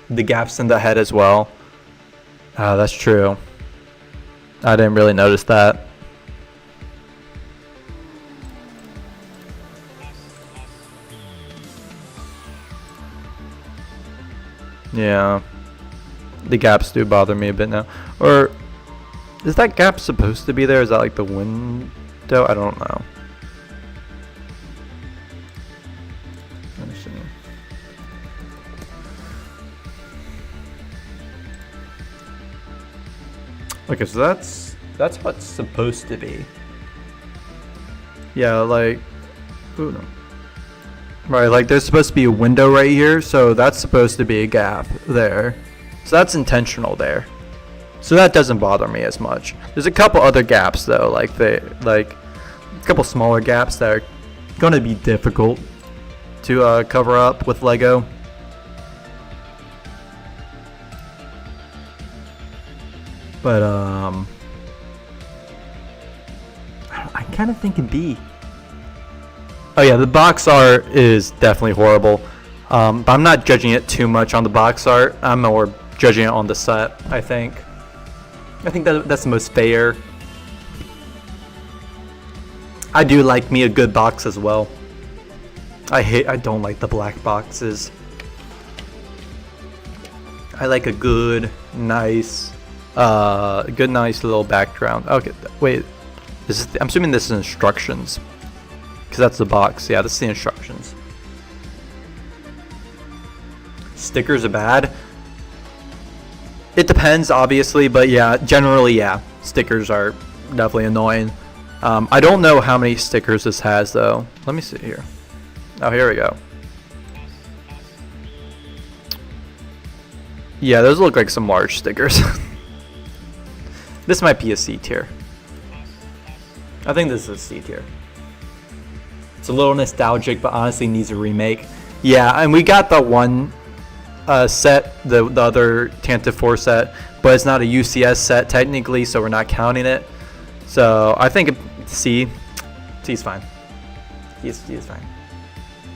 The gaps in the head as well. That's true. I didn't really notice that. Yeah. The gaps do bother me a bit now. Or is that gap supposed to be there? Is that like the window? I don't know. Let me see. Okay, so that's how it's supposed to be. Yeah, like, ooh, no. Right, like there's supposed to be a window right here, so that's supposed to be a gap there. So that's intentional there. So that doesn't bother me as much. There's a couple other gaps though, like a couple smaller gaps that are gonna be difficult to cover up with Lego. But I kind of think it'd be. Oh yeah, the box art is definitely horrible. But I'm not judging it too much on the box art. I'm more judging it on the set, I think. I think that's the most fair. I do like me a good box as well. I don't like the black boxes. I like a good, nice little background. Okay, wait. I'm assuming this is instructions. Because that's the box. Yeah, that's the instructions. Stickers are bad. It depends, obviously, but yeah, generally, yeah. Stickers are definitely annoying. I don't know how many stickers this has, though. Let me see here. Oh, here we go. Yeah, those look like some large stickers. This might be a C tier. I think this is a C tier. It's a little nostalgic, but honestly needs a remake. Yeah, and we got the one set, the other Tantive 4 set, but it's not a UCS set technically, so we're not counting it. So I think C is fine. C is fine.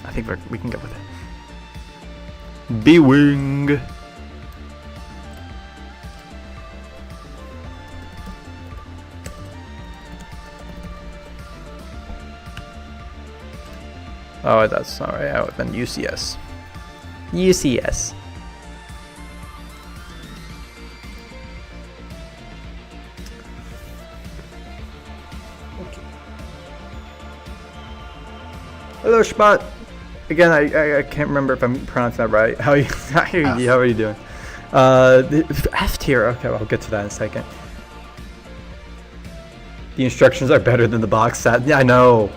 I think we can go with it. B-Wing. Oh, that's alright. I would have been UCS. UCS. Okay. Hello, Spot. Again, I can't remember if I'm pronouncing that right. How are you doing? F tier. Okay, I'll get to that in a second. The instructions are better than the box set. Yeah, I know.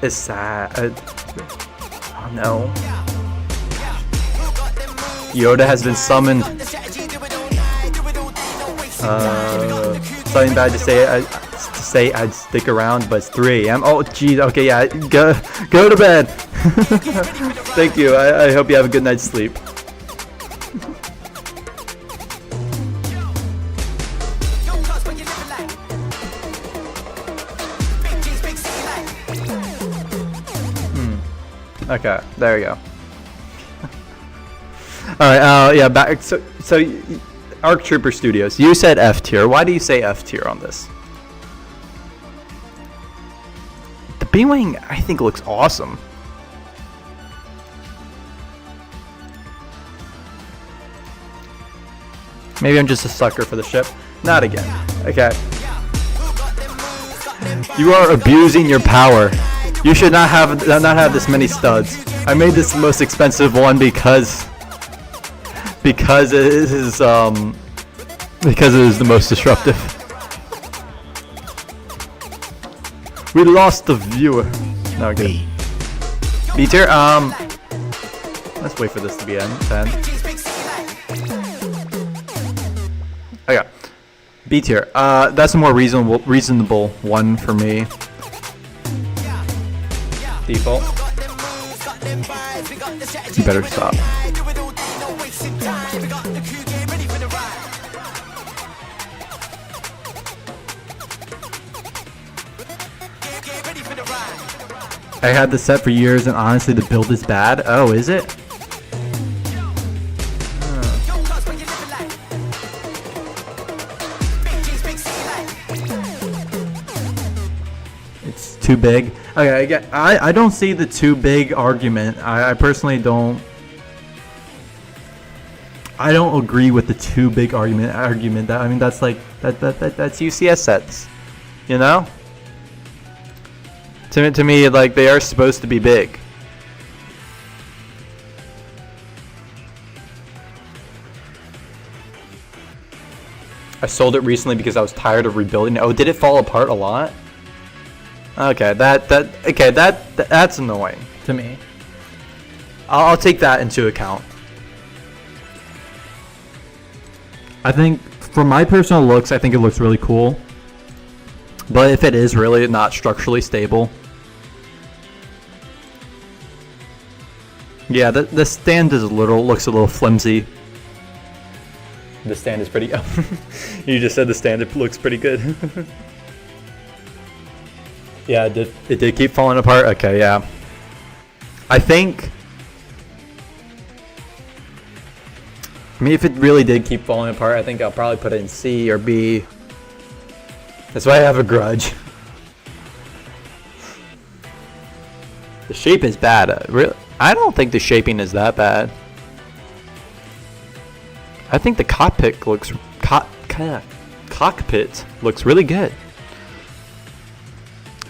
It's sad. Oh no. Yoda has been summoned. Something bad to say. I'd stick around, but it's 3 a.m. Oh geez. Okay, yeah. Go to bed. Thank you. I hope you have a good night's sleep. Okay, there we go. Alright, yeah, back. So Arc Trooper Studios, you said F tier. Why do you say F tier on this? The B-Wing, I think, looks awesome. Maybe I'm just a sucker for the ship. Not again. Okay. You are abusing your power. You should not have this many studs. I made this the most expensive one because it is the most disruptive. We lost the viewer. No, okay. B tier. Let's wait for this to be end. Okay. B tier. That's a more reasonable one for me. Default. You better stop. I had this set for years, and honestly, the build is bad. Oh, is it? It's too big. Okay, I don't see the too big argument. I personally don't. I don't agree with the too big argument. That, I mean, that's like that's UCS sets, you know. To me, like, they are supposed to be big. I sold it recently because I was tired of rebuilding. Oh, did it fall apart a lot? Okay, that's annoying to me. I'll take that into account. I think, for my personal looks, I think it looks really cool. But if it is really not structurally stable, yeah, the stand is looks a little flimsy. The stand is pretty. You just said the stand looks pretty good. Yeah, it did keep falling apart. Okay, yeah. I think. I mean, if it really did keep falling apart, I think I'll probably put it in C or B. That's why I have a grudge. The shape is bad. Really, I don't think the shaping is that bad. I think the cockpit looks really good.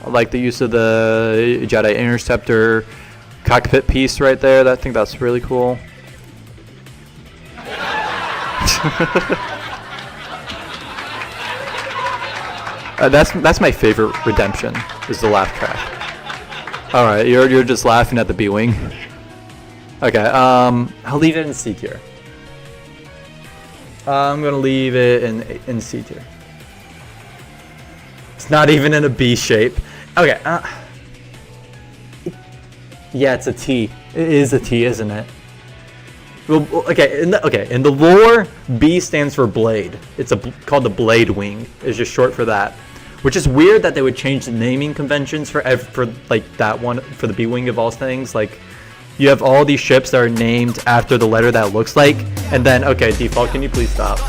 I like the use of the Jedi Interceptor cockpit piece right there. I think that's really cool. That's my favorite redemption, is the laugh track. All right, you're just laughing at the B-wing. Okay, I'll leave it in C tier. I'm gonna leave it in C tier. It's not even in a B shape. Okay. Yeah, it's a T. It is a T, isn't it? Well, okay. In the lore, B stands for blade. It's called the blade wing. It's just short for that. Which is weird that they would change the naming conventions for like that one, for the B wing of all things. Like, you have all these ships that are named after the letter that looks like, and then, okay, default, can you please stop?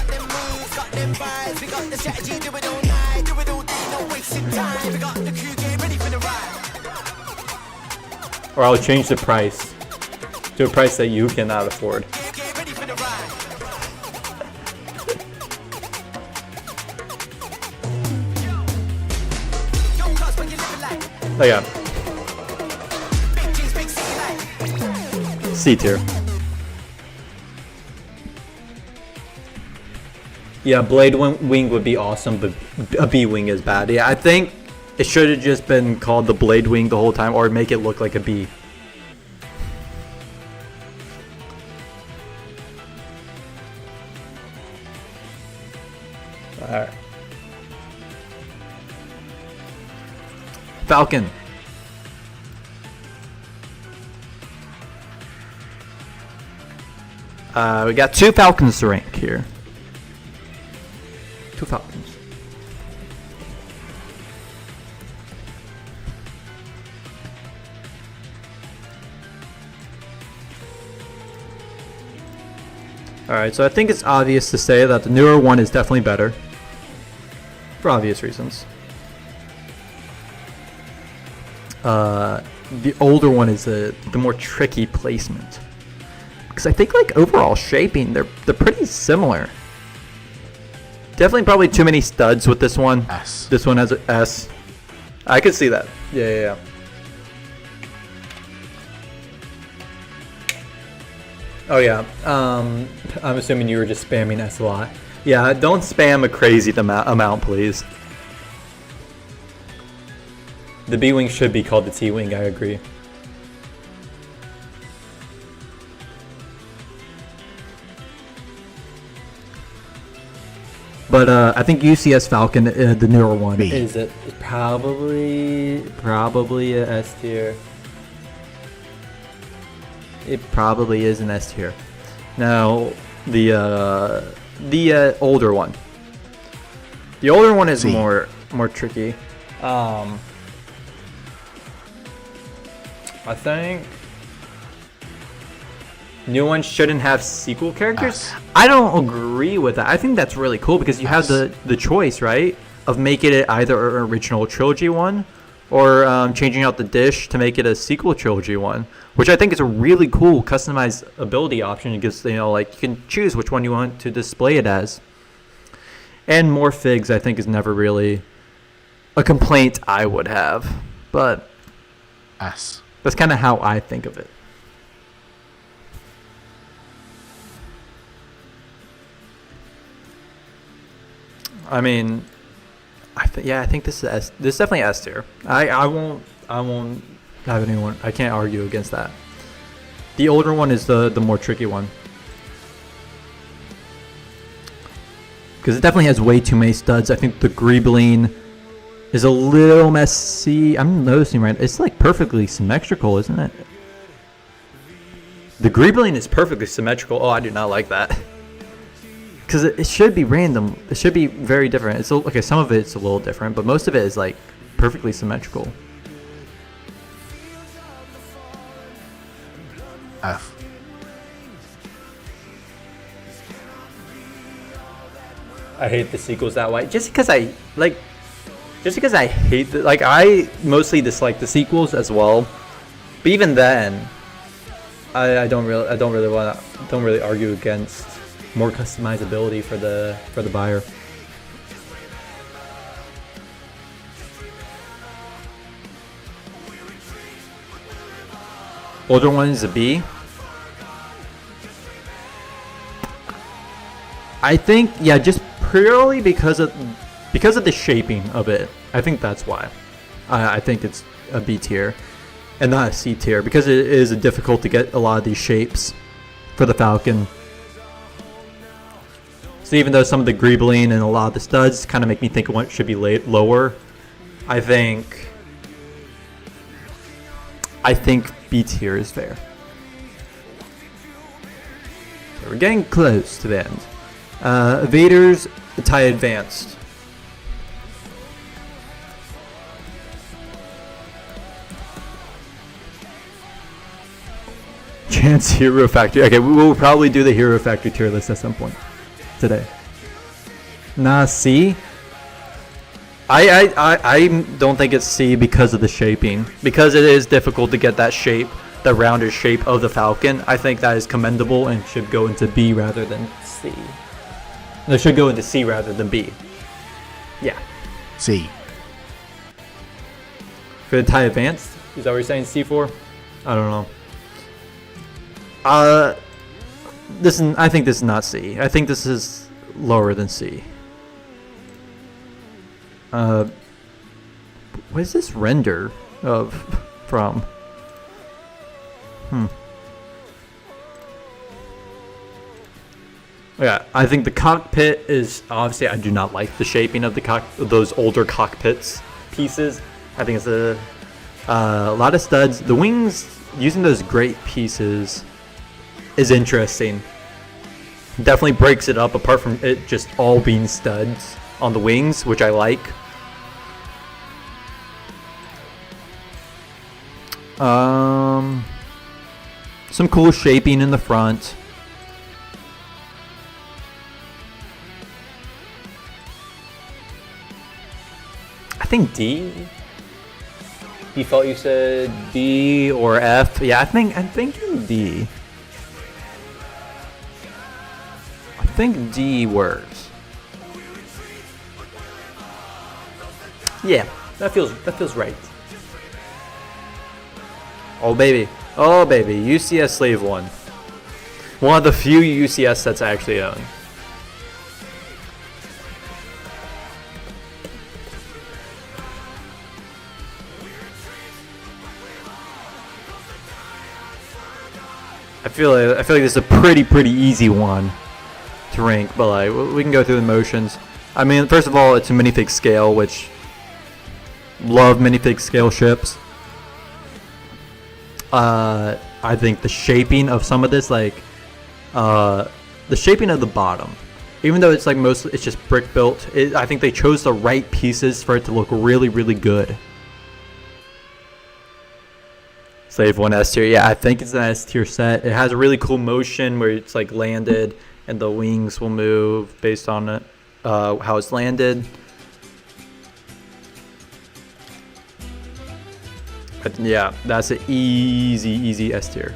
Or I'll change the price to a price that you cannot afford. Oh yeah. C tier. Yeah, blade wing would be awesome, but a B wing is bad. Yeah, I think it should have just been called the blade wing the whole time, or make it look like a B. Alright. Falcon. We got 2 Falcons to rank here. 2 Falcons. Alright, so I think it's obvious to say that the newer one is definitely better. For obvious reasons. The older one is the more tricky placement. Because I think, like, overall shaping, they're pretty similar. Definitely probably too many studs with this one. S. This one has an S. I could see that. Yeah. Oh yeah. I'm assuming you were just spamming S a lot. Yeah, don't spam a crazy amount, please. The B-wing should be called the T-wing, I agree. But I think UCS Falcon, the newer one, B. is it probably a S tier. It probably is an S tier. Now the older one. The older one is C. more tricky. I think new ones shouldn't have sequel characters. I don't agree with that. I think that's really cool because you have the choice, right, of making it either an original trilogy one or changing out the dish to make it a sequel trilogy one, which I think is a really cool customized ability option because like you can choose which one you want to display it as. And more figs, I think, is never really a complaint I would have, but S. That's kind of how I think of it. I mean, I think this is S. This is definitely S tier. I won't have anyone. I can't argue against that. The older one is the more tricky one because it definitely has way too many studs. I think the Greebling is a little messy. I'm noticing it's like perfectly symmetrical, isn't it? The Greebling is perfectly symmetrical. Oh, I do not like that. Because it should be random. It should be very different. It's okay. Some of it's a little different, but most of it is like perfectly symmetrical. F. I hate the sequels that way. Just because I hate I mostly dislike the sequels as well. But even then, I don't really argue against more customizability for the buyer. Older one is a B. I think just purely because of the shaping of it. I think that's why. I think it's a B tier and not a C tier because it is difficult to get a lot of these shapes for the Falcon. So even though some of the Greebling and a lot of the studs kind of make me think it should be lower, I think B tier is fair. So we're getting close to the end. Vader's TIE Advanced. Chance Hero Factory. Okay, we will probably do the Hero Factory tier list at some point today. Nah, C. I don't think it's C because of the shaping. Because it is difficult to get that shape, the rounded shape of the Falcon. I think that is commendable and should go into B rather than C. It should go into C rather than B. Yeah. C. For the TIE Advanced? Is that what you're saying, C4? I don't know. I think this is not C. I think this is lower than C. What is this render of from? Yeah, I think the cockpit is obviously. I do not like the shaping of those older cockpits pieces. I think it's a lot of studs. The wings using those great pieces is interesting. Definitely breaks it up apart from it just all being studs on the wings, which I like. Some cool shaping in the front. I think D. Default you said D or F. Yeah, I'm thinking D. I think D works. Yeah, that feels right. Oh baby, UCS Slave 1. One of the few UCS sets I actually own. I feel like this is a pretty easy one to rank, but like we can go through the motions. I mean, first of all, it's a minifig scale, which love minifig scale ships. I think the shaping of some of this, like the shaping of the bottom, even though it's like mostly it's just brick built, I think they chose the right pieces for it to look really, really good. Slave 1 S tier. Yeah, I think it's an S tier set. It has a really cool motion where it's like landed and the wings will move based on it, how it's landed. But yeah, that's an easy S tier.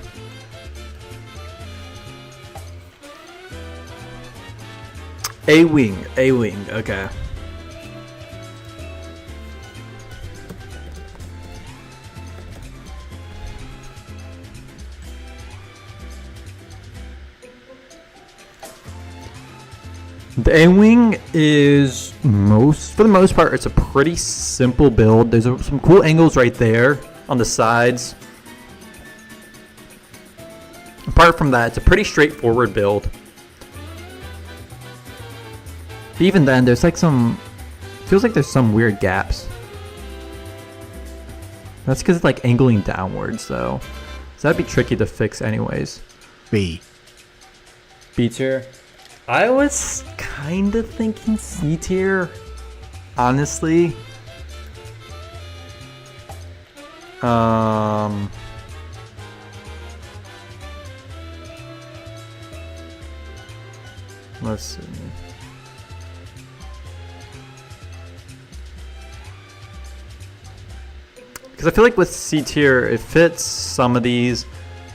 A-wing, okay. The A-wing is for the most part, it's a pretty simple build. There's some cool angles right there on the sides. Apart from that, it's a pretty straightforward build. But even then, there's like feels like there's some weird gaps. That's because it's like angling downwards though. So that'd be tricky to fix anyways. B tier. I was kind of thinking C tier, honestly. Let's see. Because I feel like with C tier, it fits some of these,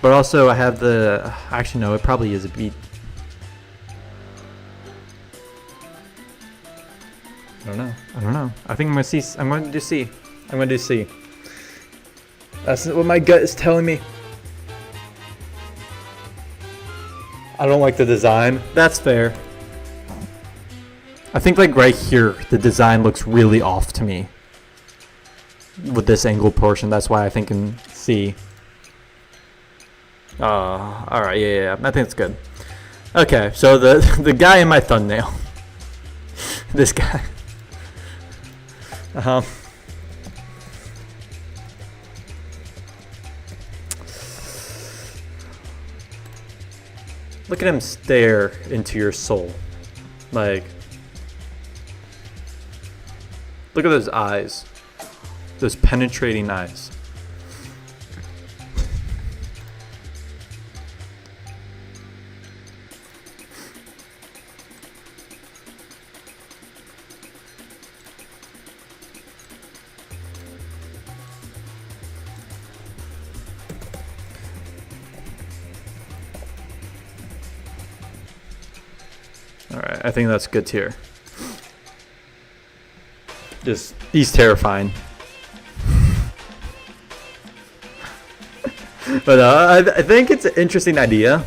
but also I have the. Actually, no, it probably is a B. I don't know. I think I'm gonna C. I'm going to do C. I'm going to do C. That's what my gut is telling me. I don't like the design. That's fair. I think like right here, the design looks really off to me. With this angle portion, that's why I think in C. Alright, yeah, I think it's good. Okay, so the guy in my thumbnail. This guy. Look at him stare into your soul. Like, look at those eyes. Those penetrating eyes. Alright, I think that's good tier. He's terrifying. But I think it's an interesting idea,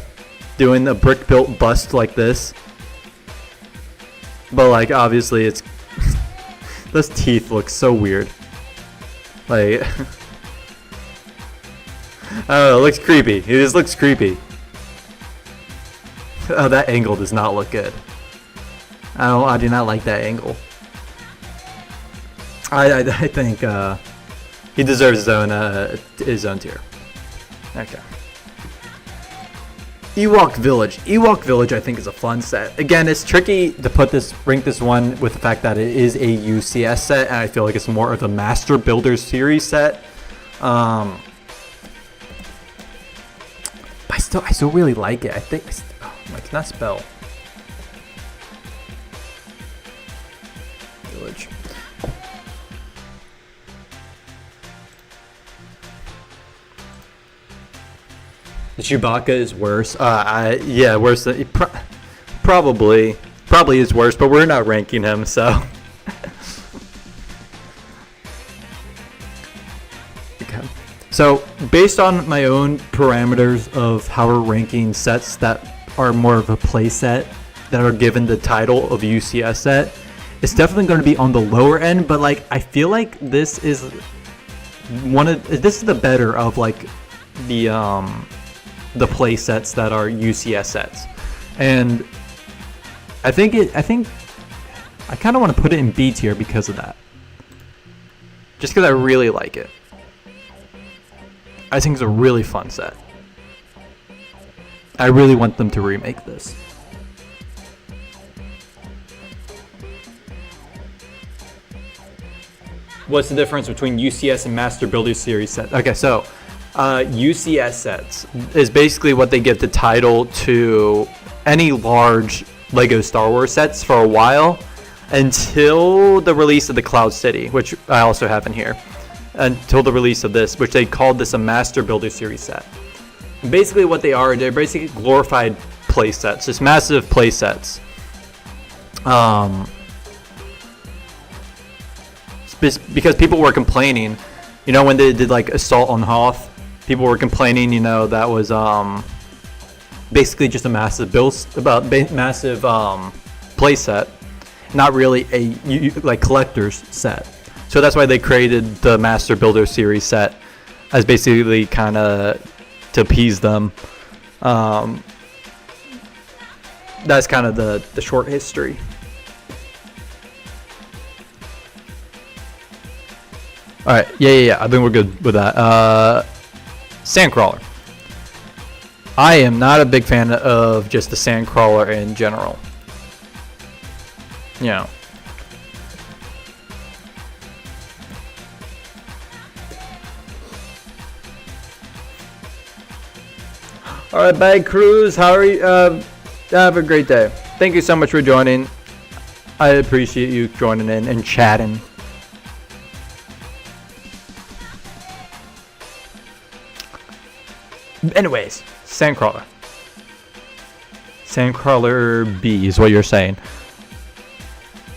doing a brick-built bust like this. But like, obviously, it's those teeth look so weird. Like, I don't know, it looks creepy. It just looks creepy. Oh, that angle does not look good. I do not like that angle. I think he deserves his own tier. Okay. Ewok Village. Ewok Village, I think, is a fun set. Again, it's tricky to rank this one with the fact that it is a UCS set, and I feel like it's more of a Master Builder Series set. But I still really like it. I think I cannot spell. Village. The Chewbacca is worse. Yeah, worse than probably is worse, but we're not ranking him, so. Okay. So based on my own parameters of how we're ranking sets that are more of a play set that are given the title of UCS set, it's definitely going to be on the lower end. But like, I feel like this is the better of like the play sets that are UCS sets, and I think I kind of want to put it in B tier because of that. Just because I really like it. I think it's a really fun set. I really want them to remake this. What's the difference between UCS and Master Builder Series sets? Okay, so UCS sets is basically what they give the title to any large LEGO Star Wars sets for a while until the release of the Cloud City, which I also have in here. Until the release of this, which they called this a Master Builder Series set. And basically what they are, they're basically glorified play sets, just massive play sets. Because people were complaining, you know, when they did like Assault on Hoth, people were complaining, you know, that was basically just a massive massive play set, not really a like collector's set. So that's why they created the Master Builder Series set as basically kind of to appease them. That's kind of the short history. All right, yeah. I think we're good with that. Sandcrawler. I am not a big fan of just the Sandcrawler in general. You know. All right, Bag Cruz, how are you? Have a great day. Thank you so much for joining. I appreciate you joining in and chatting. Anyways, Sandcrawler. Sandcrawler B is what you're saying.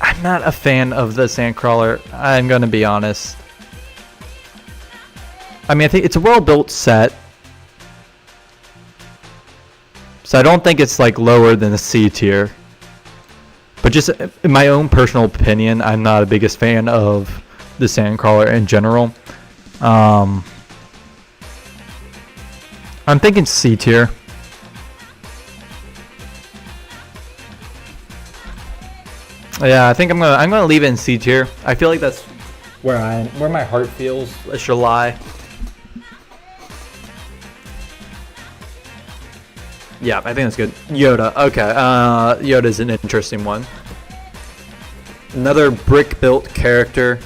I'm not a fan of the Sandcrawler. I'm going to be honest. I mean, I think it's a well-built set. So I don't think it's like lower than the C tier. But just in my own personal opinion, I'm not the biggest fan of the Sandcrawler in general. I'm thinking C tier. Yeah, I think I'm gonna leave it in C tier. I feel like that's where my heart feels it should lie. Yeah, I think that's good. Yoda. Okay. Yoda's an interesting one. Another brick-built character.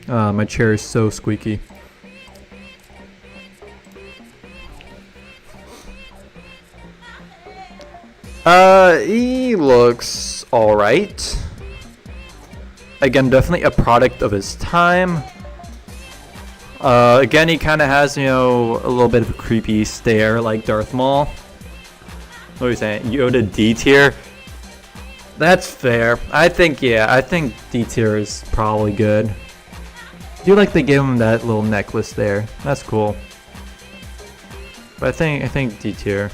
My chair is so squeaky. He looks alright. Again, definitely a product of his time. Again, he kind of has, you know, a little bit of a creepy stare like Darth Maul. What are you saying? Yoda D tier? That's fair. I think D tier is probably good. I do like they gave him that little necklace there. That's cool. But I think D tier.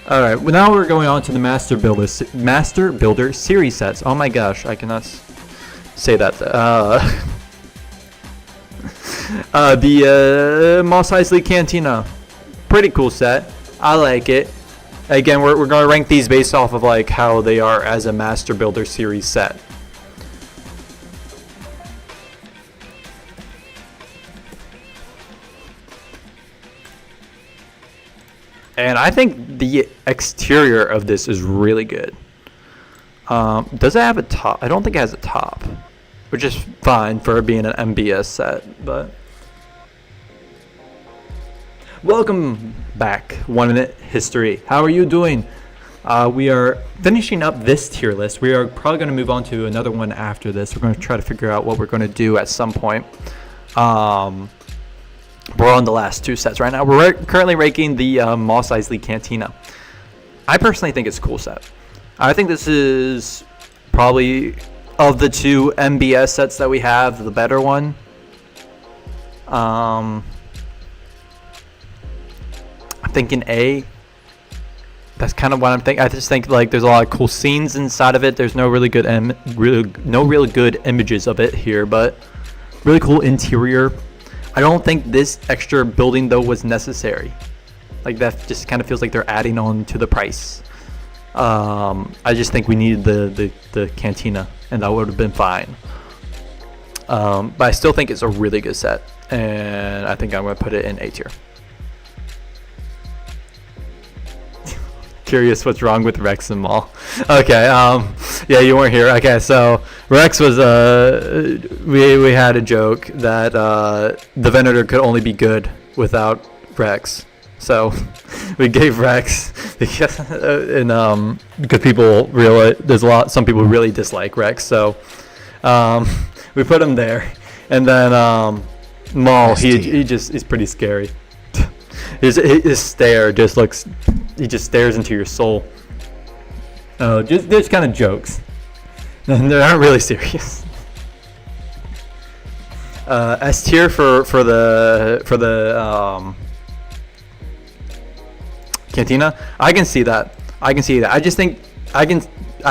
All right, well, now we're going on to the Master Builder series sets. Oh my gosh, I cannot say that. The Mos Eisley Cantina, pretty cool set. I like it. Again, we're gonna rank these based off of like how they are as a Master Builder series set. And I think the exterior of this is really good. Does it have a top? I don't think it has a top, which is fine for being an MBS set, but... Welcome back, 1 Minute History. How are you doing? We are finishing up this tier list. We are probably going to move on to another one after this. We're going to try to figure out what we're going to do at some point. We're on the last two sets right now. We're currently ranking the Mos Eisley Cantina. I personally think it's a cool set. I think this is probably, of the two MBS sets that we have, the better one. I'm thinking A. That's kind of what I'm thinking. I just think like there's a lot of cool scenes inside of it. There's no really good really good images of it here, but really cool interior. I don't think this extra building though was necessary. Like that just kind of feels like they're adding on to the price. I just think we needed the Cantina, and that would have been fine. But I still think it's a really good set, and I think I'm going to put it in A tier. Curious what's wrong with Rex and Maul. Okay, yeah, you weren't here. Okay, so Rex was, we had a joke that the Venator could only be good without Rex. So we gave Rex because people some people really dislike Rex. So we put him there, and then Maul, he just is pretty scary. His stare just looks, he just stares into your soul. Just kind of jokes. They aren't really serious. S tier for the Cantina. I can see that. I just think I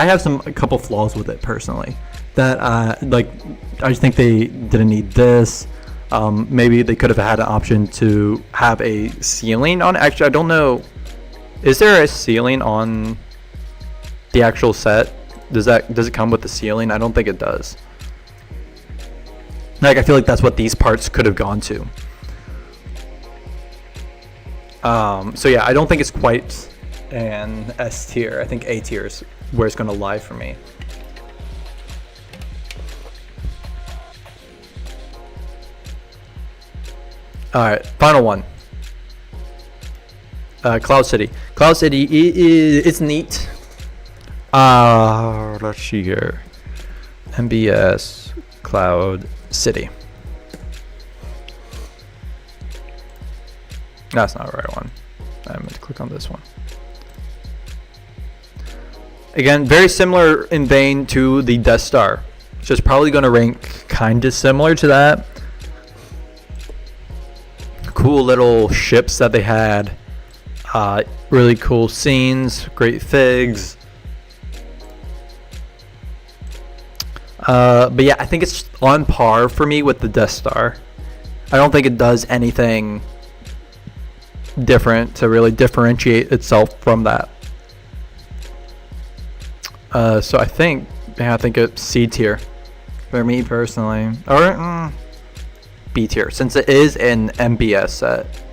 have a couple flaws with it personally. That I just think they didn't need this. Maybe they could have had an option to have a ceiling on it. Actually, I don't know. Is there a ceiling on the actual set? Does it come with the ceiling? I don't think it does. Like, I feel like that's what these parts could have gone to. So yeah, I don't think it's quite an S tier. I think A tier is where it's going to lie for me. Alright, final one. Cloud City. Cloud City it's neat. Let's see here. MBS Cloud City. That's not the right one. I meant to click on this one. Again, very similar in vein to the Death Star. So it's probably going to rank kind of similar to that. Cool little ships that they had. Really cool scenes. Great figs. But yeah, I think it's on par for me with the Death Star. I don't think it does anything different to really differentiate itself from that. So I think it's C tier for me personally, or B tier since it is an MBS set.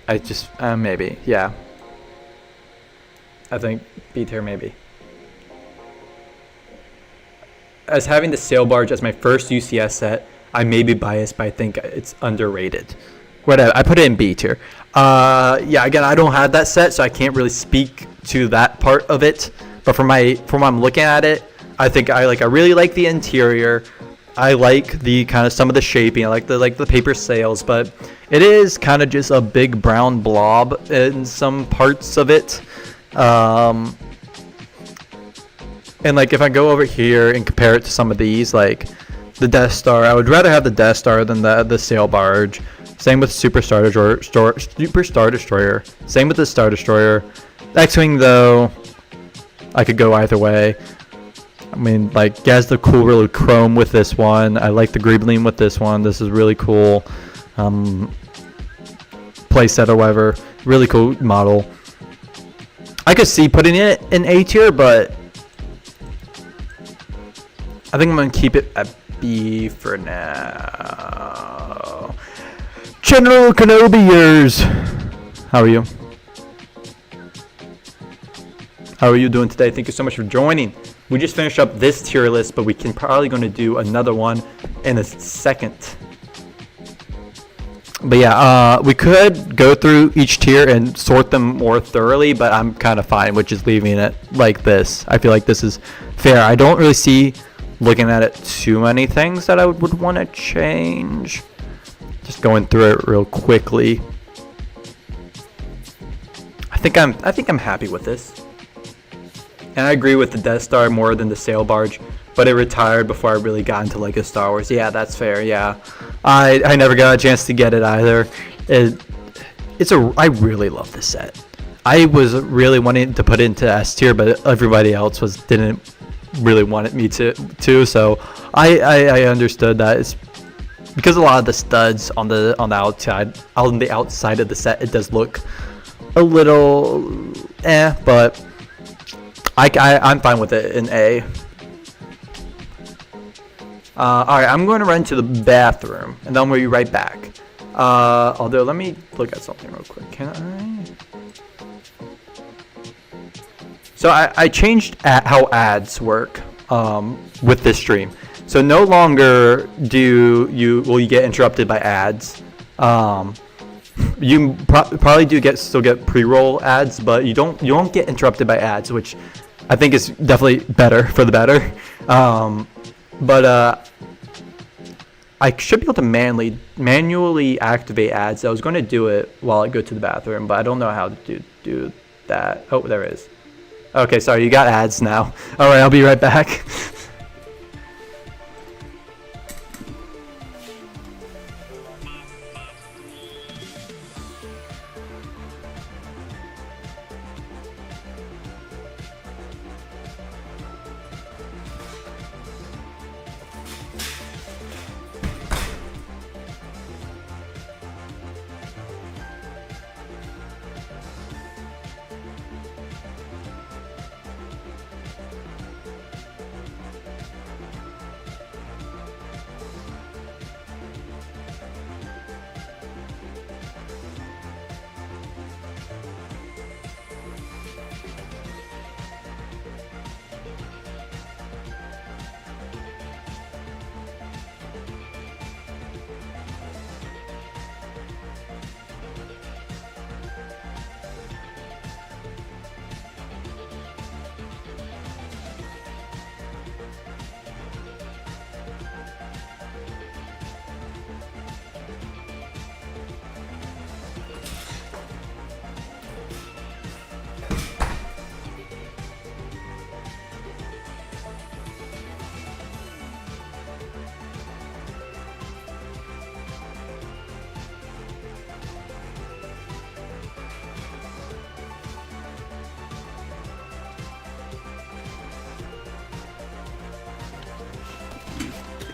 I just maybe, yeah. I think B tier maybe. As having the sail barge as my first UCS set, I may be biased, but I think it's underrated. Whatever, I put it in B tier. Yeah, again, I don't have that set, so I can't really speak to that part of it. But from what I'm looking at it, I think I really like the interior. I like the kind of some of the shaping. I like the paper sails, but it is kind of just a big brown blob in some parts of it. And like if I go over here and compare it to some of these, like the Death Star, I would rather have the Death Star than the sail barge. Same with Super Star Destroyer. Same with the Star Destroyer. X-Wing though, I could go either way. I mean, like, he has the cool, really chrome with this one. I like the Greebling with this one. This is really cool. Playset or whatever. Really cool model. I could see putting it in A tier, but I think I'm going to keep it at B for now. General Kenobi years. How are you? How are you doing today? Thank you so much for joining. We just finished up this tier list, but we can probably going to do another one in a second. But yeah, we could go through each tier and sort them more thoroughly, but I'm kind of fine with just leaving it like this. I feel like this is fair. I don't really see, looking at it, too many things that I would want to change. Just going through it real quickly. I think I'm happy with this. And I agree with the Death Star more than the sail barge, but it retired before I really got into Lego Star Wars. Yeah, that's fair. Yeah, I never got a chance to get it either. I really love this set. I was really wanting to put it into S tier, but everybody else didn't really want me to. So I understood that. because a lot of the studs on the outside of the set, it does look a little but I'm fine with it in A. Alright, I'm going to run to the bathroom, and then we'll be right back. Although, let me look at something real quick. Can I? So I changed how ads work with this stream. So no longer will you get interrupted by ads. You probably still get pre-roll ads, but you won't get interrupted by ads, which I think is definitely better for the better. But I should be able to manually activate ads. I was going to do it while I go to the bathroom, but I don't know how to do that. Oh, there it is. Okay, sorry, you got ads now. All right, I'll be right back.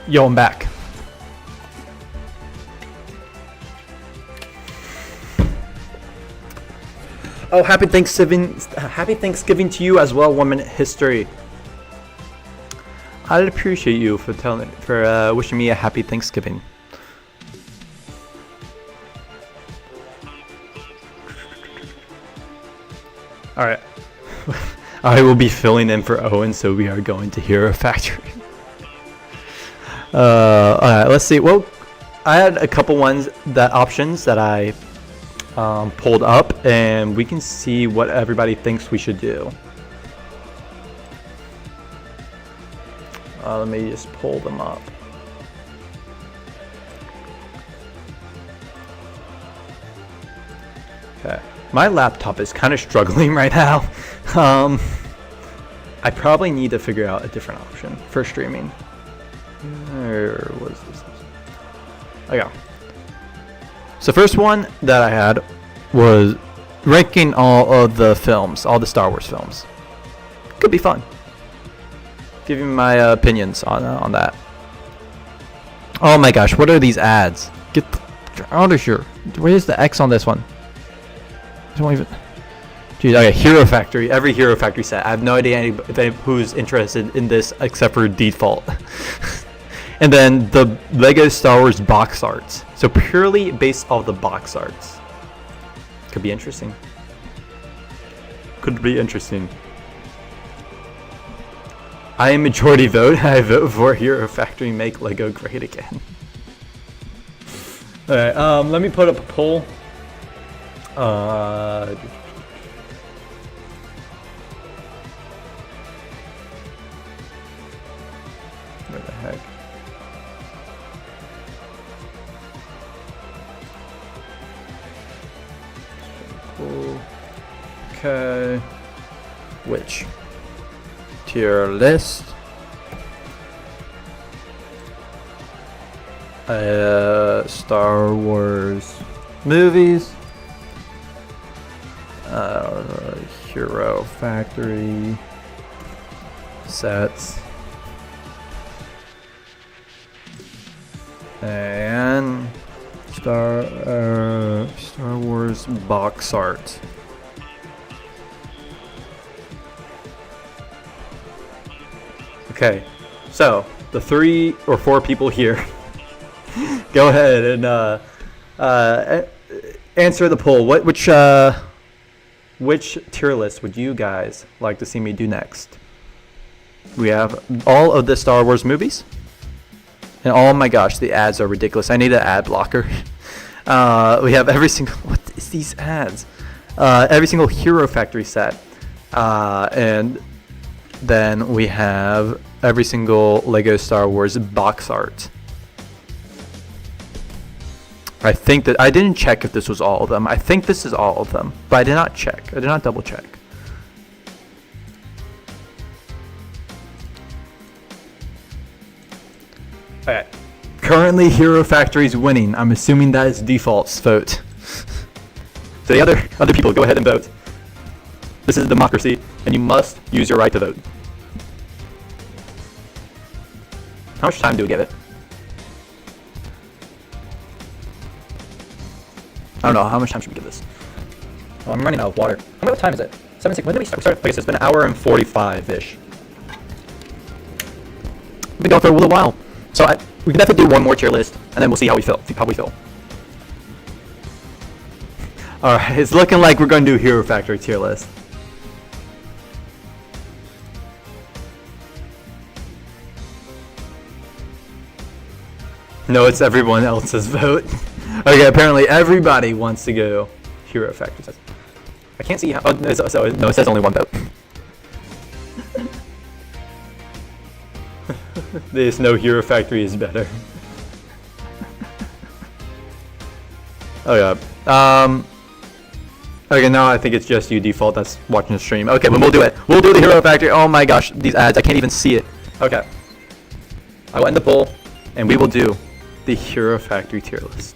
Yo, I'm back. Oh, happy Thanksgiving! Happy Thanksgiving to you as well, 1 Minute History. I'd appreciate you for wishing me a happy Thanksgiving. All right, I will be filling in for Owen, so we are going to Hero Factory. Alright, let's see. Well, I had a couple options that I pulled up, and we can see what everybody thinks we should do. Let me just pull them up. Okay, my laptop is kind of struggling right now. I probably need to figure out a different option for streaming. Where was this? Okay. So first one that I had was ranking all of the films, all the Star Wars films. Could be fun. Giving my opinions on that. Oh my gosh, what are these ads? Get out of here. Where's the X on this one? I don't even... Dude, okay, Hero Factory. Every Hero Factory set. I have no idea who's interested in this except for Default. And then the Lego Star Wars box arts. So purely based off the box arts. Could be interesting. Could be interesting. I am majority vote. I vote for Hero Factory make Lego great again. Alright, let me put up a poll. Where the heck? Okay. Which? Tier list. Star Wars movies. Hero Factory sets. And Star Wars box art. Okay, so the 3 or 4 people here, go ahead and answer the poll. Which tier list would you guys like to see me do next? We have all of the Star Wars movies. And oh my gosh, the ads are ridiculous. I need an ad blocker. We have every single... What is these ads? Every single Hero Factory set. And then we have every single Lego Star Wars box art. I think that... I didn't check if this was all of them. I think this is all of them. But I did not check. I did not double check. Okay. Currently, Hero Factory is winning. I'm assuming that is default's vote. So the other people, go ahead and vote. This is democracy, and you must use your right to vote. How much time do we give it? I don't know. How much time should we give this? Oh, I'm running out of water. What time is it? 7:06. When did we start? We started. I guess it's been an hour and 45-ish. We've been going for a little while. So we can definitely do one more tier list, and then we'll see how we feel. All right, it's looking like we're going to do Hero Factory tier list. No, it's everyone else's vote. Okay, apparently everybody wants to go Hero Factory. I can't see how. Oh, no, it says only one vote. There's no Hero Factory is better. Oh yeah. Okay, now I think it's just you default that's watching the stream. Okay, but we'll do it. We'll do the Hero Factory. Oh my gosh, these ads, I can't even see it. Okay. I will end the poll, and we will do the Hero Factory tier list.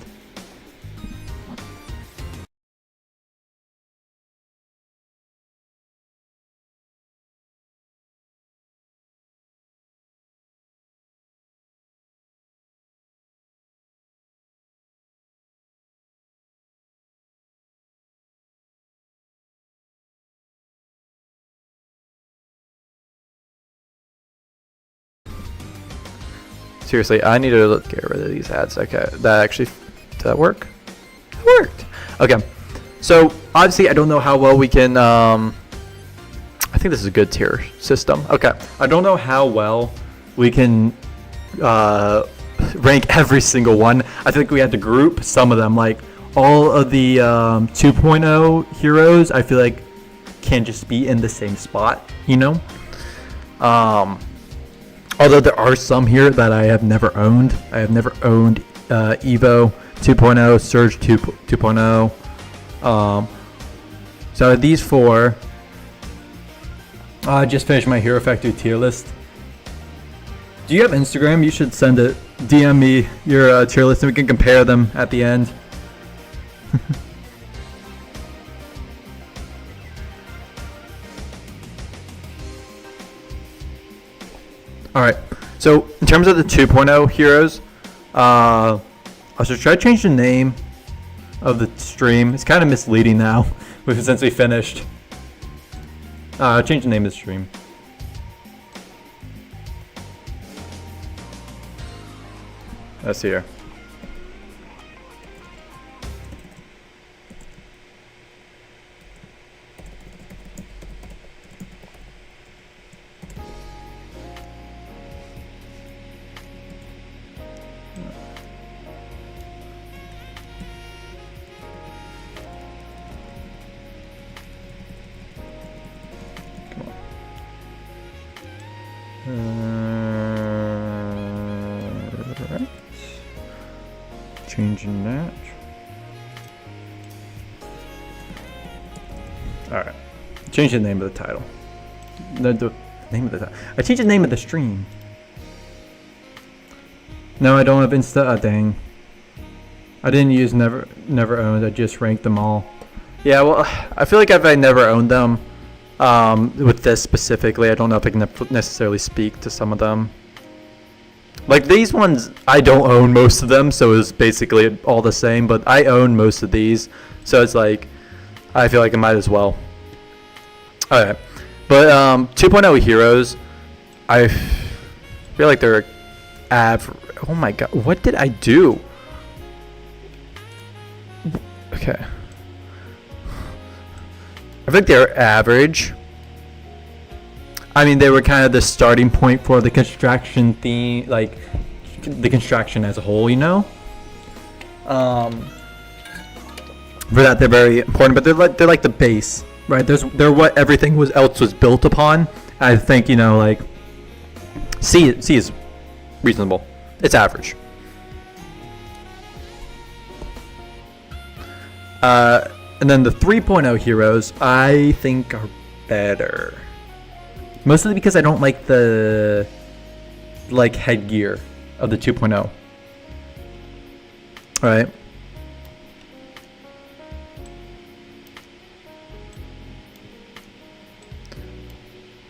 Seriously, I need to get rid of these ads. Okay, that actually, did that work? It worked. Okay, so obviously I don't know how well we can, I think this is a good tier system. Okay, I don't know how well we can rank every single one. I think we have to group some of them, like all of the 2.0 heroes, I feel like can just be in the same spot, you know? Although there are some here that I have never owned. I have never owned Evo 2.0, Surge 2.0. So these 4. I just finished my Hero Factory tier list. Do you have Instagram? You should send it. DM me your tier list and we can compare them at the end. Alright, so in terms of the 2.0 heroes, I should try to change the name of the stream. It's kind of misleading now since we finished. Change the name of the stream. Let's see here. Right. Changing that. Alright. Change the name of the title. The name of the title. I changed the name of the stream. No, I don't have Insta. Oh, dang. I didn't use never owned. I just ranked them all. Yeah, well, I feel like if I never owned them, with this specifically, I don't know if I can necessarily speak to some of them. Like these ones, I don't own most of them, so it's basically all the same. But I own most of these, so it's like I feel like I might as well. Okay, but 2.0 heroes, I feel like they're oh my god, what did I do? Okay, I think they're average. I mean, they were kind of the starting point for the construction theme, like the construction as a whole, you know. For that, they're very important, but they're like the base, right? They're what everything else was built upon. I think, you know, like C is reasonable. It's average. And then the 3.0 heroes, I think, are better. Mostly because I don't like the headgear of the 2.0. Alright.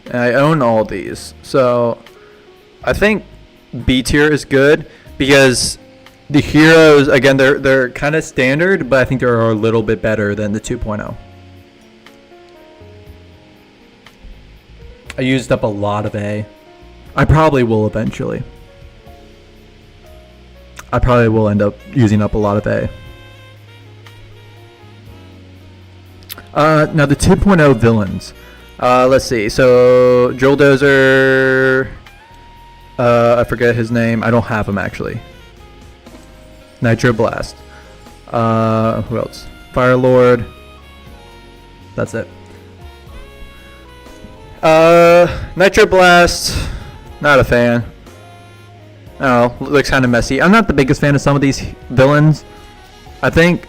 And I own all these. So I think B tier is good because the heroes, again, they're kind of standard, but I think they're a little bit better than the 2.0. I used up a lot of A. I probably will eventually. I probably will end up using up a lot of A. Now the 2.0 villains. Let's see. So Drill Dozer. I forget his name. I don't have him actually. Nitro Blast. Who else? Fire Lord. That's it. Nitro Blast, not a fan. Oh, looks kind of messy. I'm not the biggest fan of some of these villains. I think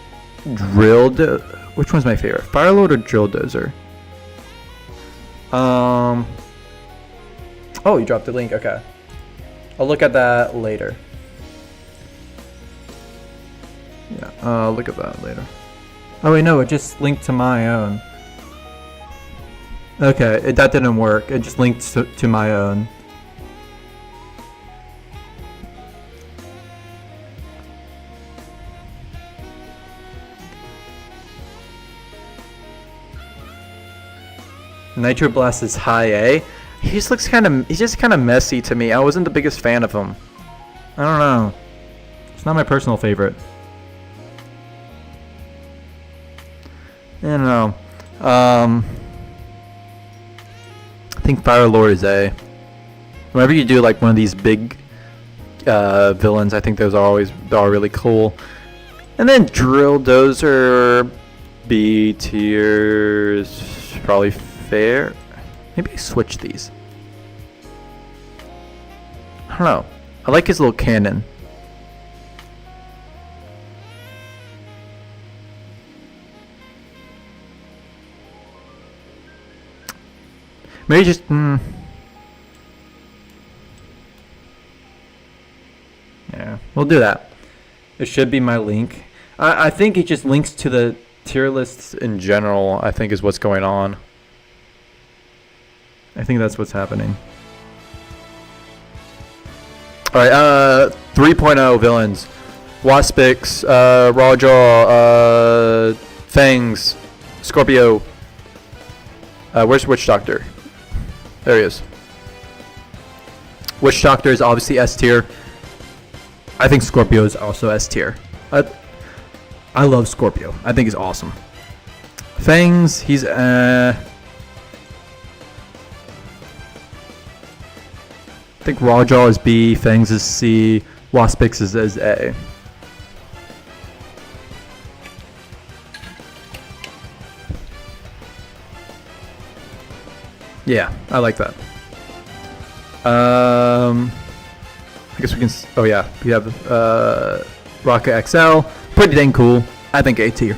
which one's my favorite? Firelord or Drill Dozer? Oh, you dropped the link. Okay, I'll look at that later. Yeah, I'll look at that later. Oh wait, no, it just linked to my own. Okay, that didn't work. It just linked to my own. Nitro Blast is high A. He's just kind of messy to me. I wasn't the biggest fan of him. I don't know. It's not my personal favorite. I don't know. I think Fire Lord is A. Whenever you do like one of these big villains, I think those are really cool. And then Drill Dozer, B tier is probably fair. Maybe I switch these. I don't know. I like his little cannon. Maybe just yeah, we'll do that. It should be my link. I think it just links to the tier lists in general, I think is what's going on. I think that's what's happening. Alright, 3.0 villains. Waspix, Rawjaw, Fangs, Scorpio. Where's Witch Doctor? There he is. Witch Doctor is obviously S tier. I think Scorpio is also S tier. I love Scorpio. I think he's awesome. Fangs, he's I think Rawjaw is B, Fangs is C, Waspix is A. Yeah, I like that. I guess we can. Oh yeah, we have Rocket XL. Pretty dang cool. I think A tier.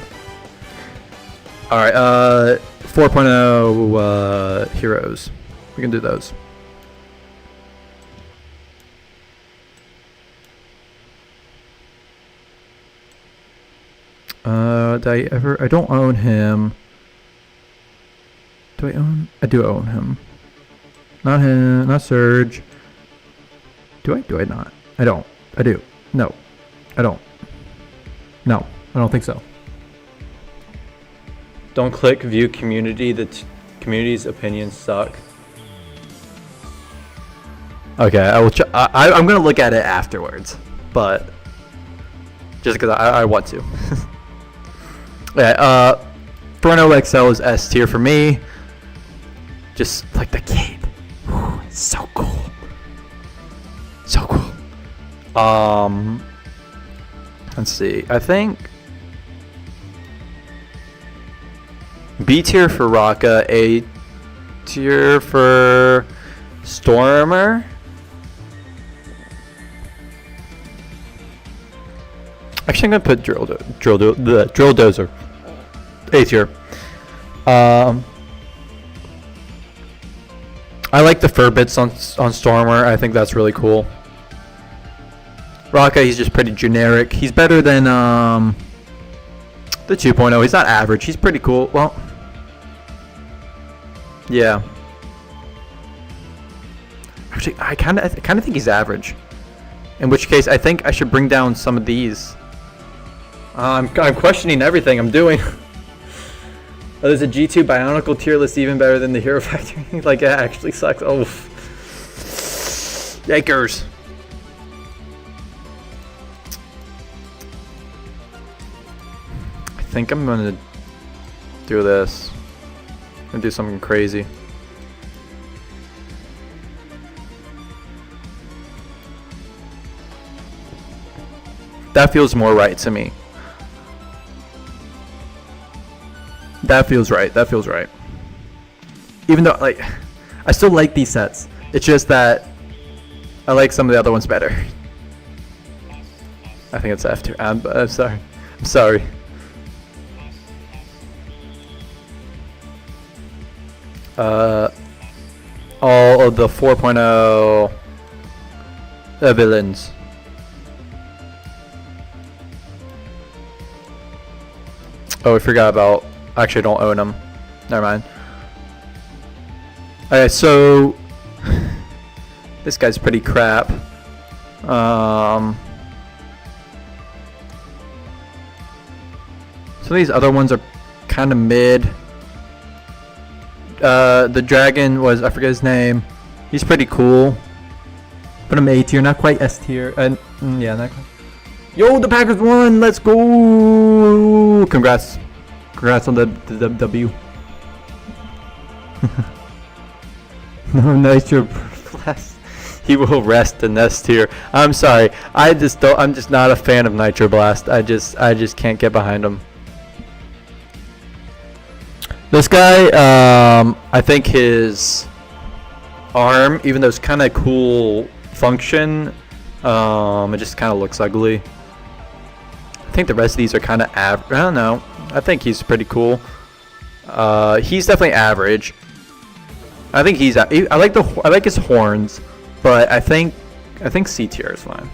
All right, 4.0 heroes. We can do those. I don't own him. Do I own? I do own him. Not him. Not Surge. Do I? Do I not? I don't. I do. No. I don't. No. I don't think so. Don't click view community. The community's opinions suck. Okay, I will. I'm gonna look at it afterwards, but just because I want to. Yeah. Bruno XL is S tier for me. Just like the cape. Whew, it's so cool. So cool. Let's see. I think B tier for Raka, A tier for Stormer. Actually, I'm gonna put Drill Dozer A tier. I like the fur bits on Stormer. I think that's really cool. Raka, he's just pretty generic. He's better than the 2.0. He's not average. He's pretty cool. Well, yeah. Actually, I kind of think he's average. In which case, I think I should bring down some of these. I'm questioning everything I'm doing. Oh, there's a G2 Bionicle tier list even better than the Hero Factory. Like, it actually sucks. Oh, yikers. I think I'm gonna do this. I'm gonna do something crazy. That feels more right to me. That feels right. That feels right. Even though, like, I still like these sets. It's just that I like some of the other ones better. I think it's F tier. I'm sorry. I'm sorry. All of the 4.0 villains. Oh, we forgot about. Actually, I don't own them. Never mind. Okay, so this guy's pretty crap. Some of these other ones are kind of mid. The dragon was, I forget his name. He's pretty cool. Put him A tier, not quite S tier. Yeah, not quite. Yo, the Packers won! Let's go! Congrats. Congrats on the W. No Nitro Blast. He will rest in S tier. I'm sorry. I'm just not a fan of Nitro Blast. I just can't get behind him. This guy, I think his arm, even though it's kind of cool function, it just kind of looks ugly. I think the rest of these are kind of average. I don't know. I think he's pretty cool. He's definitely average. I think he's. I like his horns, but I think C tier is fine.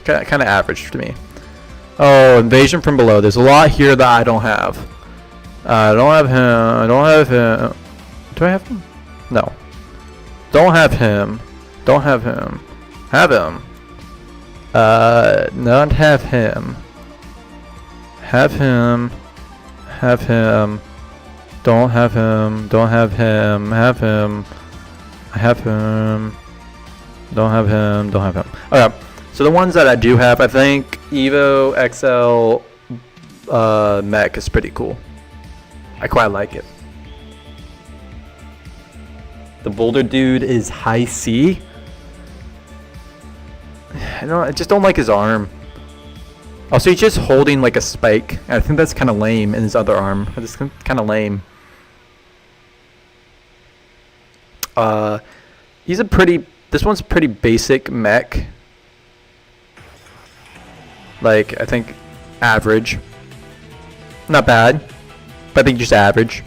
Kind of average to me. Oh, Invasion from Below. There's a lot here that I don't have. I don't have him. I don't have him. Do I have him? No. Don't have him. Don't have him. Have him. Not have him. Have him. Have him. Don't have him. Don't have him. Have him. Have him. Don't have him. Don't have him. Okay. So the ones that I do have, I think Evo XL mech is pretty cool. I quite like it. The Boulder dude is high C. I just don't like his arm. Also, he's just holding like a spike. I think that's kind of lame in his other arm. It's kind of lame. This one's pretty basic mech. Like, I think average. Not bad, but I think just average.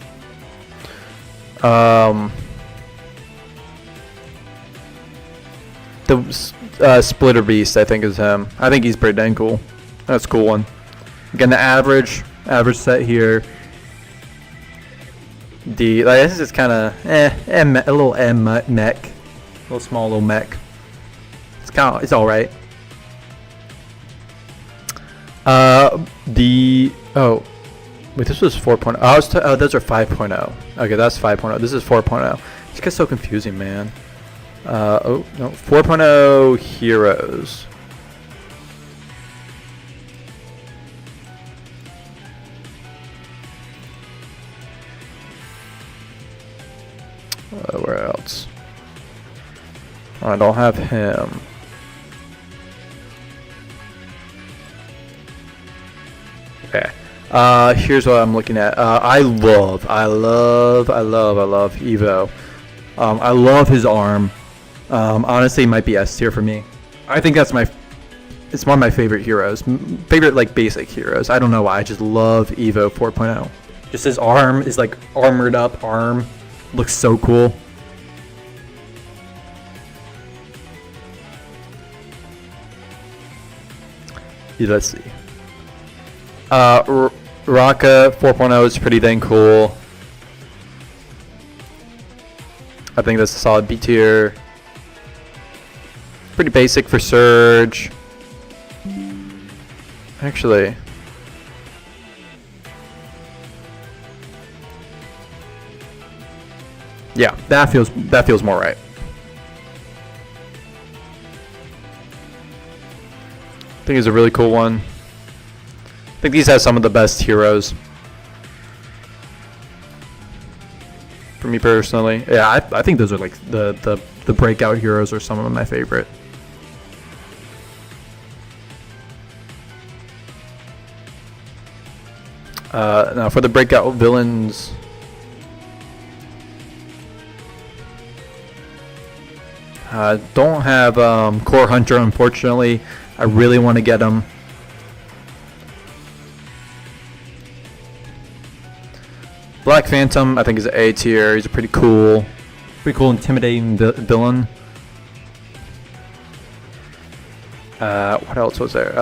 The Splitter Beast, I think, is him. I think he's pretty dang cool. That's a cool one. Again, the average set here. This is kind of a little M mech. Little small little mech. It's all right. Wait, this was 4.0. Oh, those are 5.0. Okay, that's 5.0. This is 4.0. This gets so confusing, man. Oh no, 4.0 heroes. Where else? I don't have him. Okay. Here's what I'm looking at. I love Evo. I love his arm. Honestly, it might be S tier for me. I think it's one of my favorite heroes. Favorite, like, basic heroes. I don't know why. I just love Evo 4.0. Just his arm is, like, armored up arm. Looks so cool. Let's see. Raka 4.0 is pretty dang cool. I think that's a solid B tier. Pretty basic for Surge. Actually, yeah, that feels more right. I think it's a really cool one. I think these have some of the best heroes. For me personally. Yeah, I think those are like the breakout heroes are some of my favorite. Now for the breakout villains. Don't have Core Hunter, unfortunately. I really want to get him. Black Phantom, I think, is A tier. He's a pretty cool, intimidating villain. What else was there?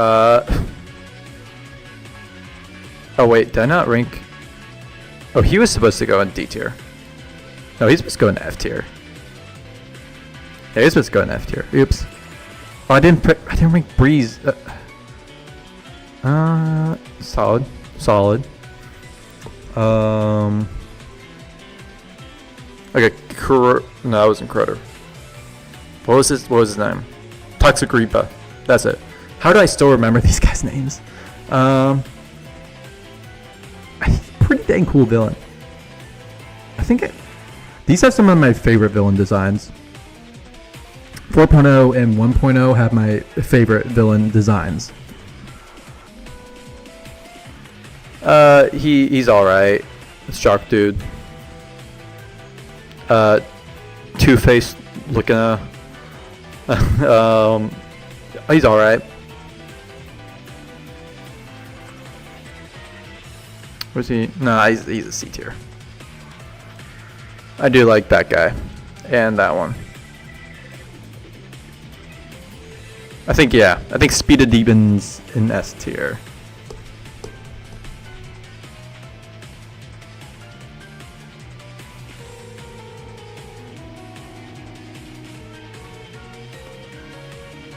Oh wait, did I not rank? Oh, he was supposed to go in D tier. No, he's supposed to go in F tier. Yeah, he's supposed to go in F tier. Oops. Oh, I didn't rank Breeze. Solid. Okay, no, that wasn't Crowder. What was his name? Toxic Reaper. That's it. How do I still remember these guys' names? Pretty dang cool villain. I think these have some of my favorite villain designs. 4.0 and 1.0 have my favorite villain designs. He's alright. Shark dude. Two-Face looking he's alright. Where's he? Nah, he's a C tier. I do like that guy. And that one. I think Speed of Demons in S tier.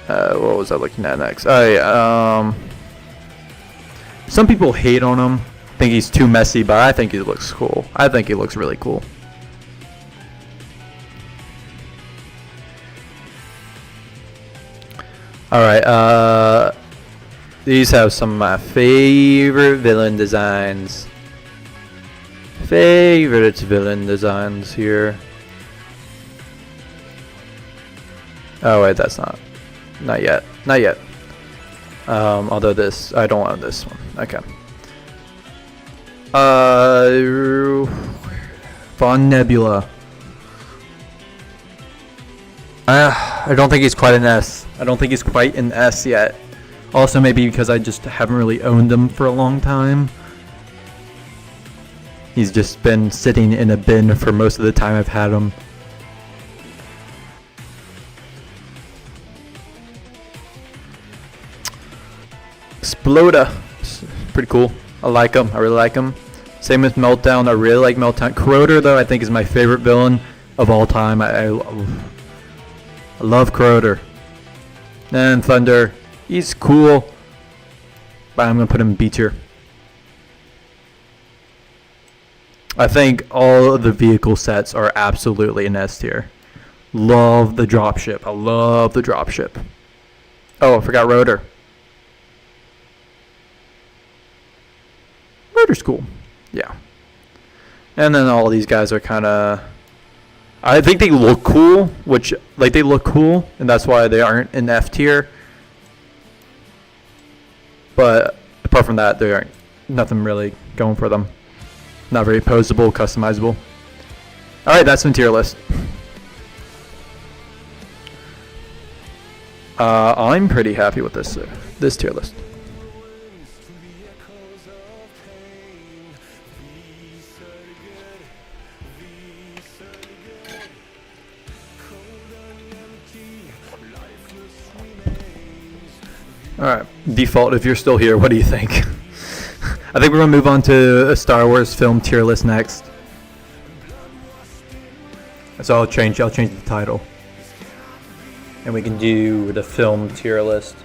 What was I looking at next? Some people hate on him. Think he's too messy, but I think he looks cool. I think he looks really cool. Alright, these have some of my favorite villain designs. Favorite villain designs here. Oh wait, that's not yet. Although this, I don't want this one. Okay. Von Nebula. I don't think he's quite an S. I don't think he's quite an S yet. Also, maybe because I just haven't really owned him for a long time. He's just been sitting in a bin for most of the time I've had him. Exploda. Pretty cool. I like him. I really like him. Same with Meltdown. I really like Meltdown. Crowder, though, I think is my favorite villain of all time. I love Crowder. And Thunder, he's cool, but I'm gonna put him in B tier. I think all of the vehicle sets are absolutely in S tier. Love the dropship. I love the dropship. Oh, I forgot Rotor. Rotor's cool. Yeah. And then all these guys are kind of... I think they look cool, which... Like, they look cool, and that's why they aren't in F tier. But apart from that, there aren't nothing really going for them. Not very posable, customizable. Alright, that's my tier list. I'm pretty happy with this tier list. Alright, Default, if you're still here, what do you think? I think we're going to move on to a Star Wars film tier list next. So I'll change the title. And we can do the film tier list.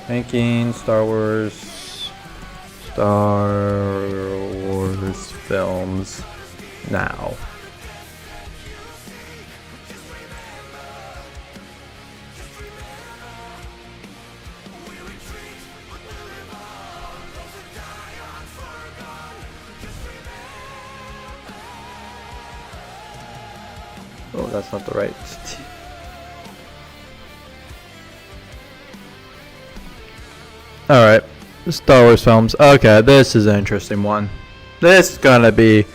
Ranking Star Wars films now. Oh, that's not the right. Alright, Star Wars films. Okay, this is an interesting one. This is gonna be,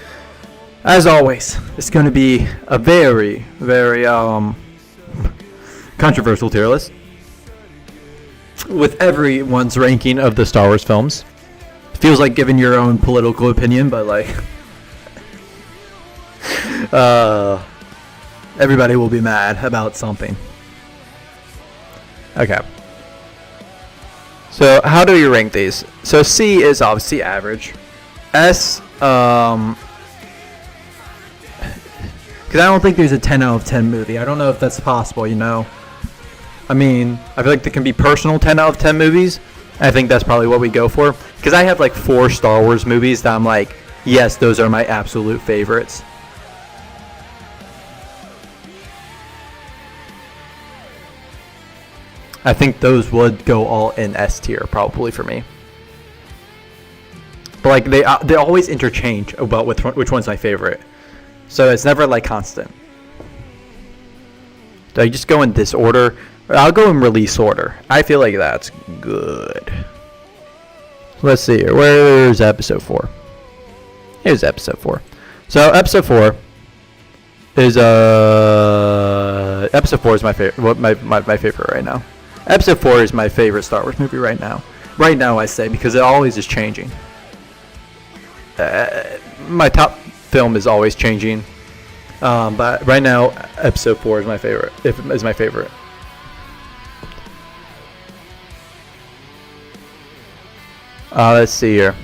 as always, it's gonna be a very, very controversial tier list. With everyone's ranking of the Star Wars films. Feels like giving your own political opinion, but like... everybody will be mad about something. Okay. So how do you rank these? So C is obviously average. S, because I don't think there's a 10 out of 10 movie. I don't know if that's possible, you know. I mean, I feel like there can be personal 10 out of 10 movies. I think that's probably what we go for. Because I have like 4 Star Wars movies that I'm like, yes, those are my absolute favorites. I think those would go all in S tier probably for me. But like they always interchange about which one's my favorite, so it's never like constant. Do I just go in this order? I'll go in release order. I feel like that's good. Let's see here. Where's episode 4? Here's episode 4. So episode 4 is episode 4 is my favorite. My favorite right now. Episode 4 is my favorite Star Wars movie right now. Right now, I say, because it always is changing. My top film is always changing. But right now, episode 4 is my favorite. Let's see here.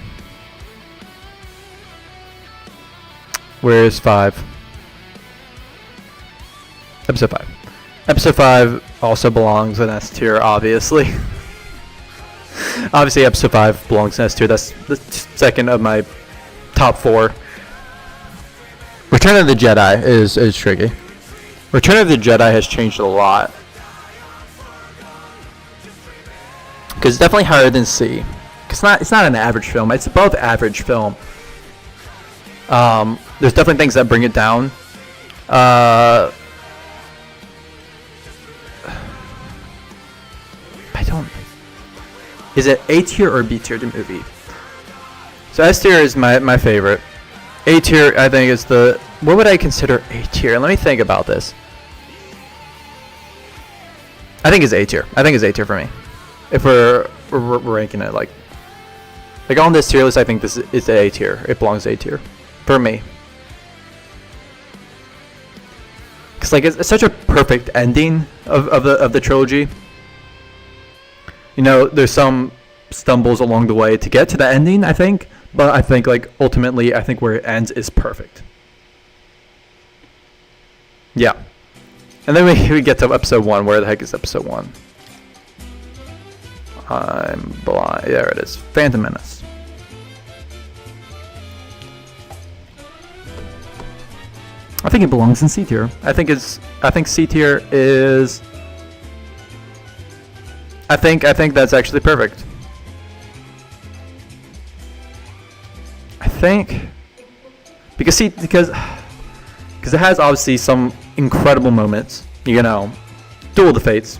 Where's 5? Episode 5. Episode 5 also belongs in S tier, obviously. Obviously, episode 5 belongs in S tier. That's the second of my top 4. Return of the Jedi is tricky. Return of the Jedi has changed a lot. Because it's definitely higher than C. It's not an average film. It's above average film. There's definitely things that bring it down. Is it A tier or B tier the movie? So S tier is my favorite. A tier I think is the... What would I consider A tier? Let me think about this. I think it's A tier. I think it's A tier for me. If we're ranking it like on this tier list, I think this is A tier. It belongs A tier for me. Cause like it's such a perfect ending of the trilogy. You know, there's some stumbles along the way to get to the ending, I think. But I think, like, ultimately, I think where it ends is perfect. Yeah. And then we get to episode 1. Where the heck is episode 1? I'm blind. There it is. Phantom Menace. I think it belongs in C tier. I think C tier is. I think that's actually perfect. I think because it has obviously some incredible moments. You know, Duel of the Fates,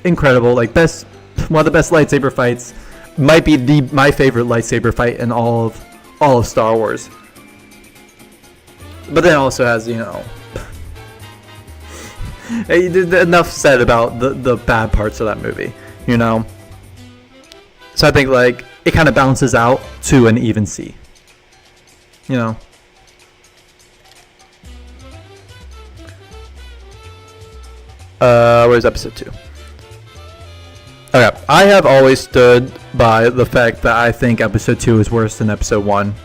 incredible. Like one of the best lightsaber fights. Might be my favorite lightsaber fight in all of Star Wars. But then it also has, you know, enough said about the bad parts of that movie, you know. So I think like it kind of balances out to an even C. You know. Where's episode 2? Okay, I have always stood by the fact that I think episode 2 is worse than episode 1.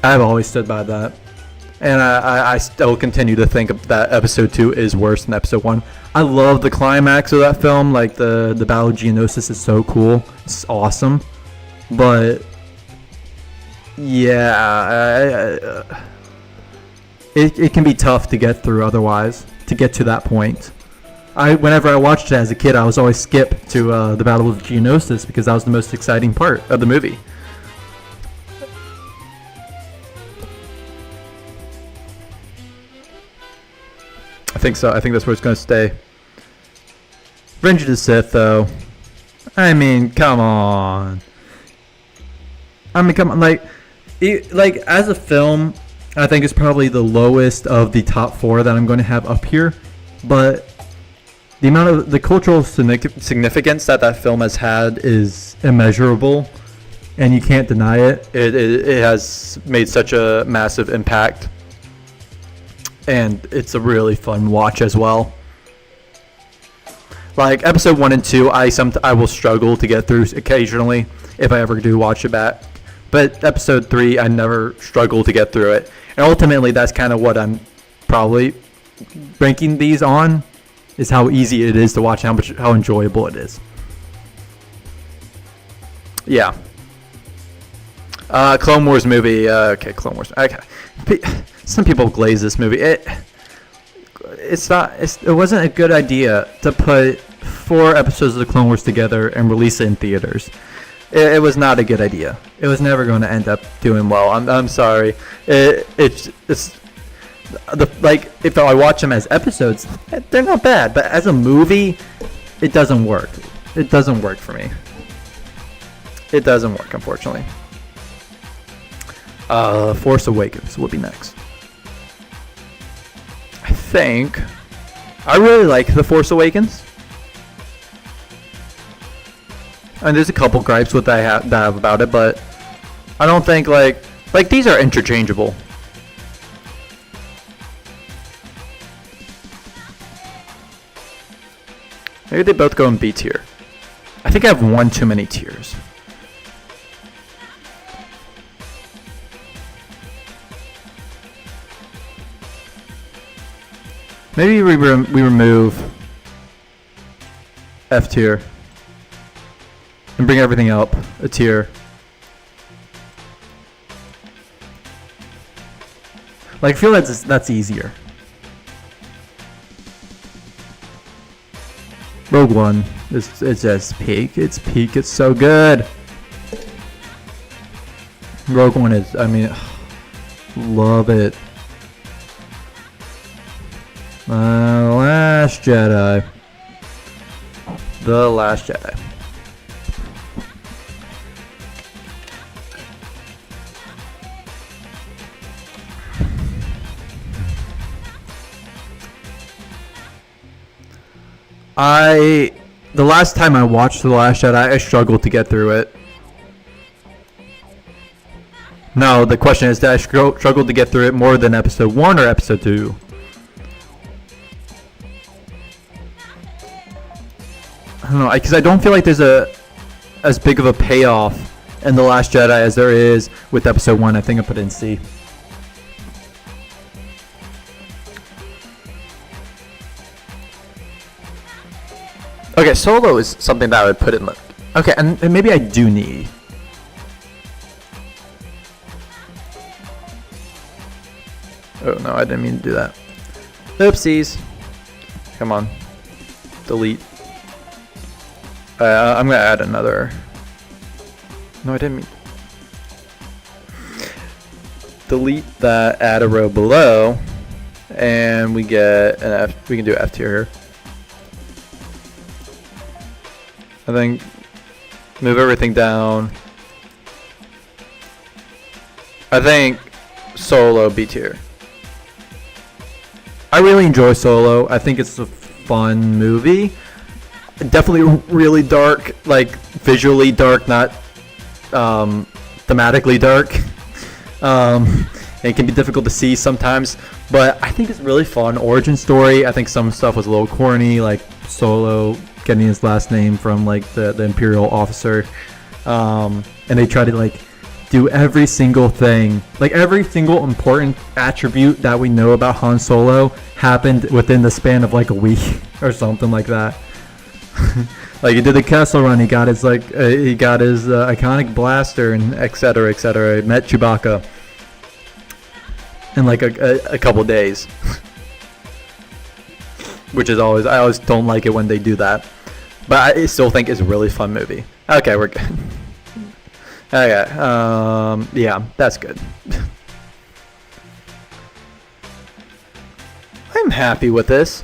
I've always stood by that. And I still continue to think that episode 2 is worse than episode 1. I love the climax of that film. Like, the Battle of Geonosis is so cool. It's awesome. But, yeah, it can be tough to get through otherwise, to get to that point. Whenever I watched it as a kid, I was always skip to the Battle of Geonosis because that was the most exciting part of the movie. I think so. I think that's where it's going to stay. Revenge of the Sith, though. I mean, come on. Like as a film, I think it's probably the lowest of the top 4 that I'm going to have up here. But the amount of the cultural significance that film has had is immeasurable, and you can't deny it. It has made such a massive impact. And it's a really fun watch as well. Like episode 1 and 2, I will struggle to get through occasionally if I ever do watch it back. But episode 3, I never struggle to get through it. And ultimately, that's kind of what I'm probably ranking these on, is how easy it is to watch, how enjoyable it is. Yeah. Clone Wars movie. Okay, Clone Wars. Okay. Some people glaze this movie. It wasn't a good idea to put 4 episodes of the Clone Wars together and release it in theaters. It was not a good idea. It was never going to end up doing well. I'm sorry. It's like if I watch them as episodes, they're not bad. But as a movie, it doesn't work. It doesn't work for me. It doesn't work, unfortunately. Force Awakens will be next. I really like The Force Awakens. And there's a couple gripes that I have about it, but I don't think like these are interchangeable. Maybe they both go in B tier. I think I have one too many tiers. Maybe we remove F tier and bring everything up a tier. Like, I feel that's easier. Rogue One it's just peak. It's peak. It's so good. Rogue One is, I mean, love it. Last Jedi. The Last Jedi. The last time I watched The Last Jedi, I struggled to get through it. No, the question is, did I struggle to get through it more than episode 1 or episode 2? I don't know, because I don't feel like there's as big of a payoff in The Last Jedi as there is with episode 1. I think I put it in C. Okay, Solo is something that I would put in. Okay, and maybe I do need. Oh no, I didn't mean to do that. Oopsies. Come on. Delete. I'm gonna add another. No, I didn't mean. Delete that, add a row below, and we get an F. We can do F tier here. I think move everything down. I think Solo B tier. I really enjoy Solo. I think it's a fun movie. Definitely really dark, like visually dark, not thematically dark. It can be difficult to see sometimes, but I think it's really fun origin story. I think some stuff was a little corny, like Solo getting his last name from like the Imperial officer, and they try to like do every single thing, like every single important attribute that we know about Han Solo happened within the span of like a week or something like that. Like he did the Kessel Run, he got his iconic blaster and etc. etc. Met Chewbacca in like a couple days, which is always, I always don't like it when they do that, but I still think it's a really fun movie. Okay, we're good. Okay, yeah, that's good. I'm happy with this.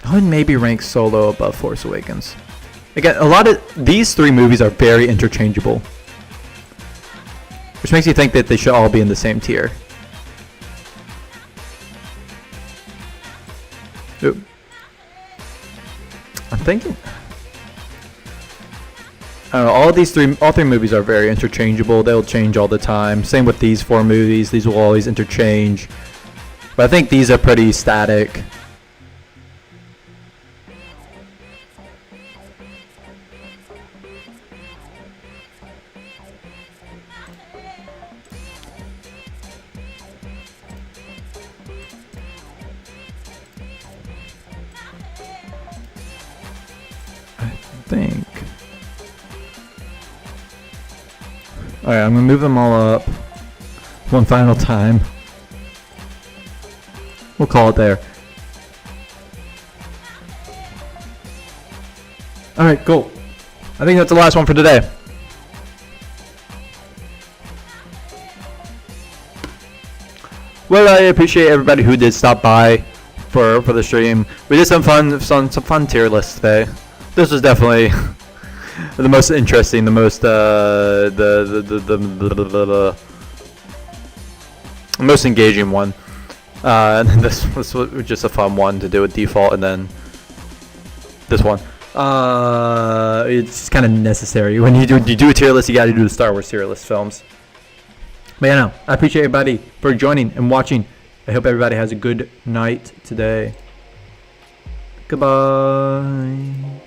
I would maybe rank Solo above Force Awakens. Again, a lot of these three movies are very interchangeable, which makes you think that they should all be in the same tier. Oop. I'm thinking. I don't know. All three movies are very interchangeable. They'll change all the time. Same with these four movies. These will always interchange. But I think these are pretty static. Think. Alright, I'm gonna move them all up one final time. We'll call it there. Alright, cool. I think that's the last one for today. Well, I appreciate everybody who did stop by for the stream. We did some fun tier lists today. This was definitely the most interesting, the most the most engaging one. And this was just a fun one to do with default, and then this one. It's kind of necessary when you do a tier list. You got to do the Star Wars tier list films. But yeah, no, I appreciate everybody for joining and watching. I hope everybody has a good night today. Goodbye.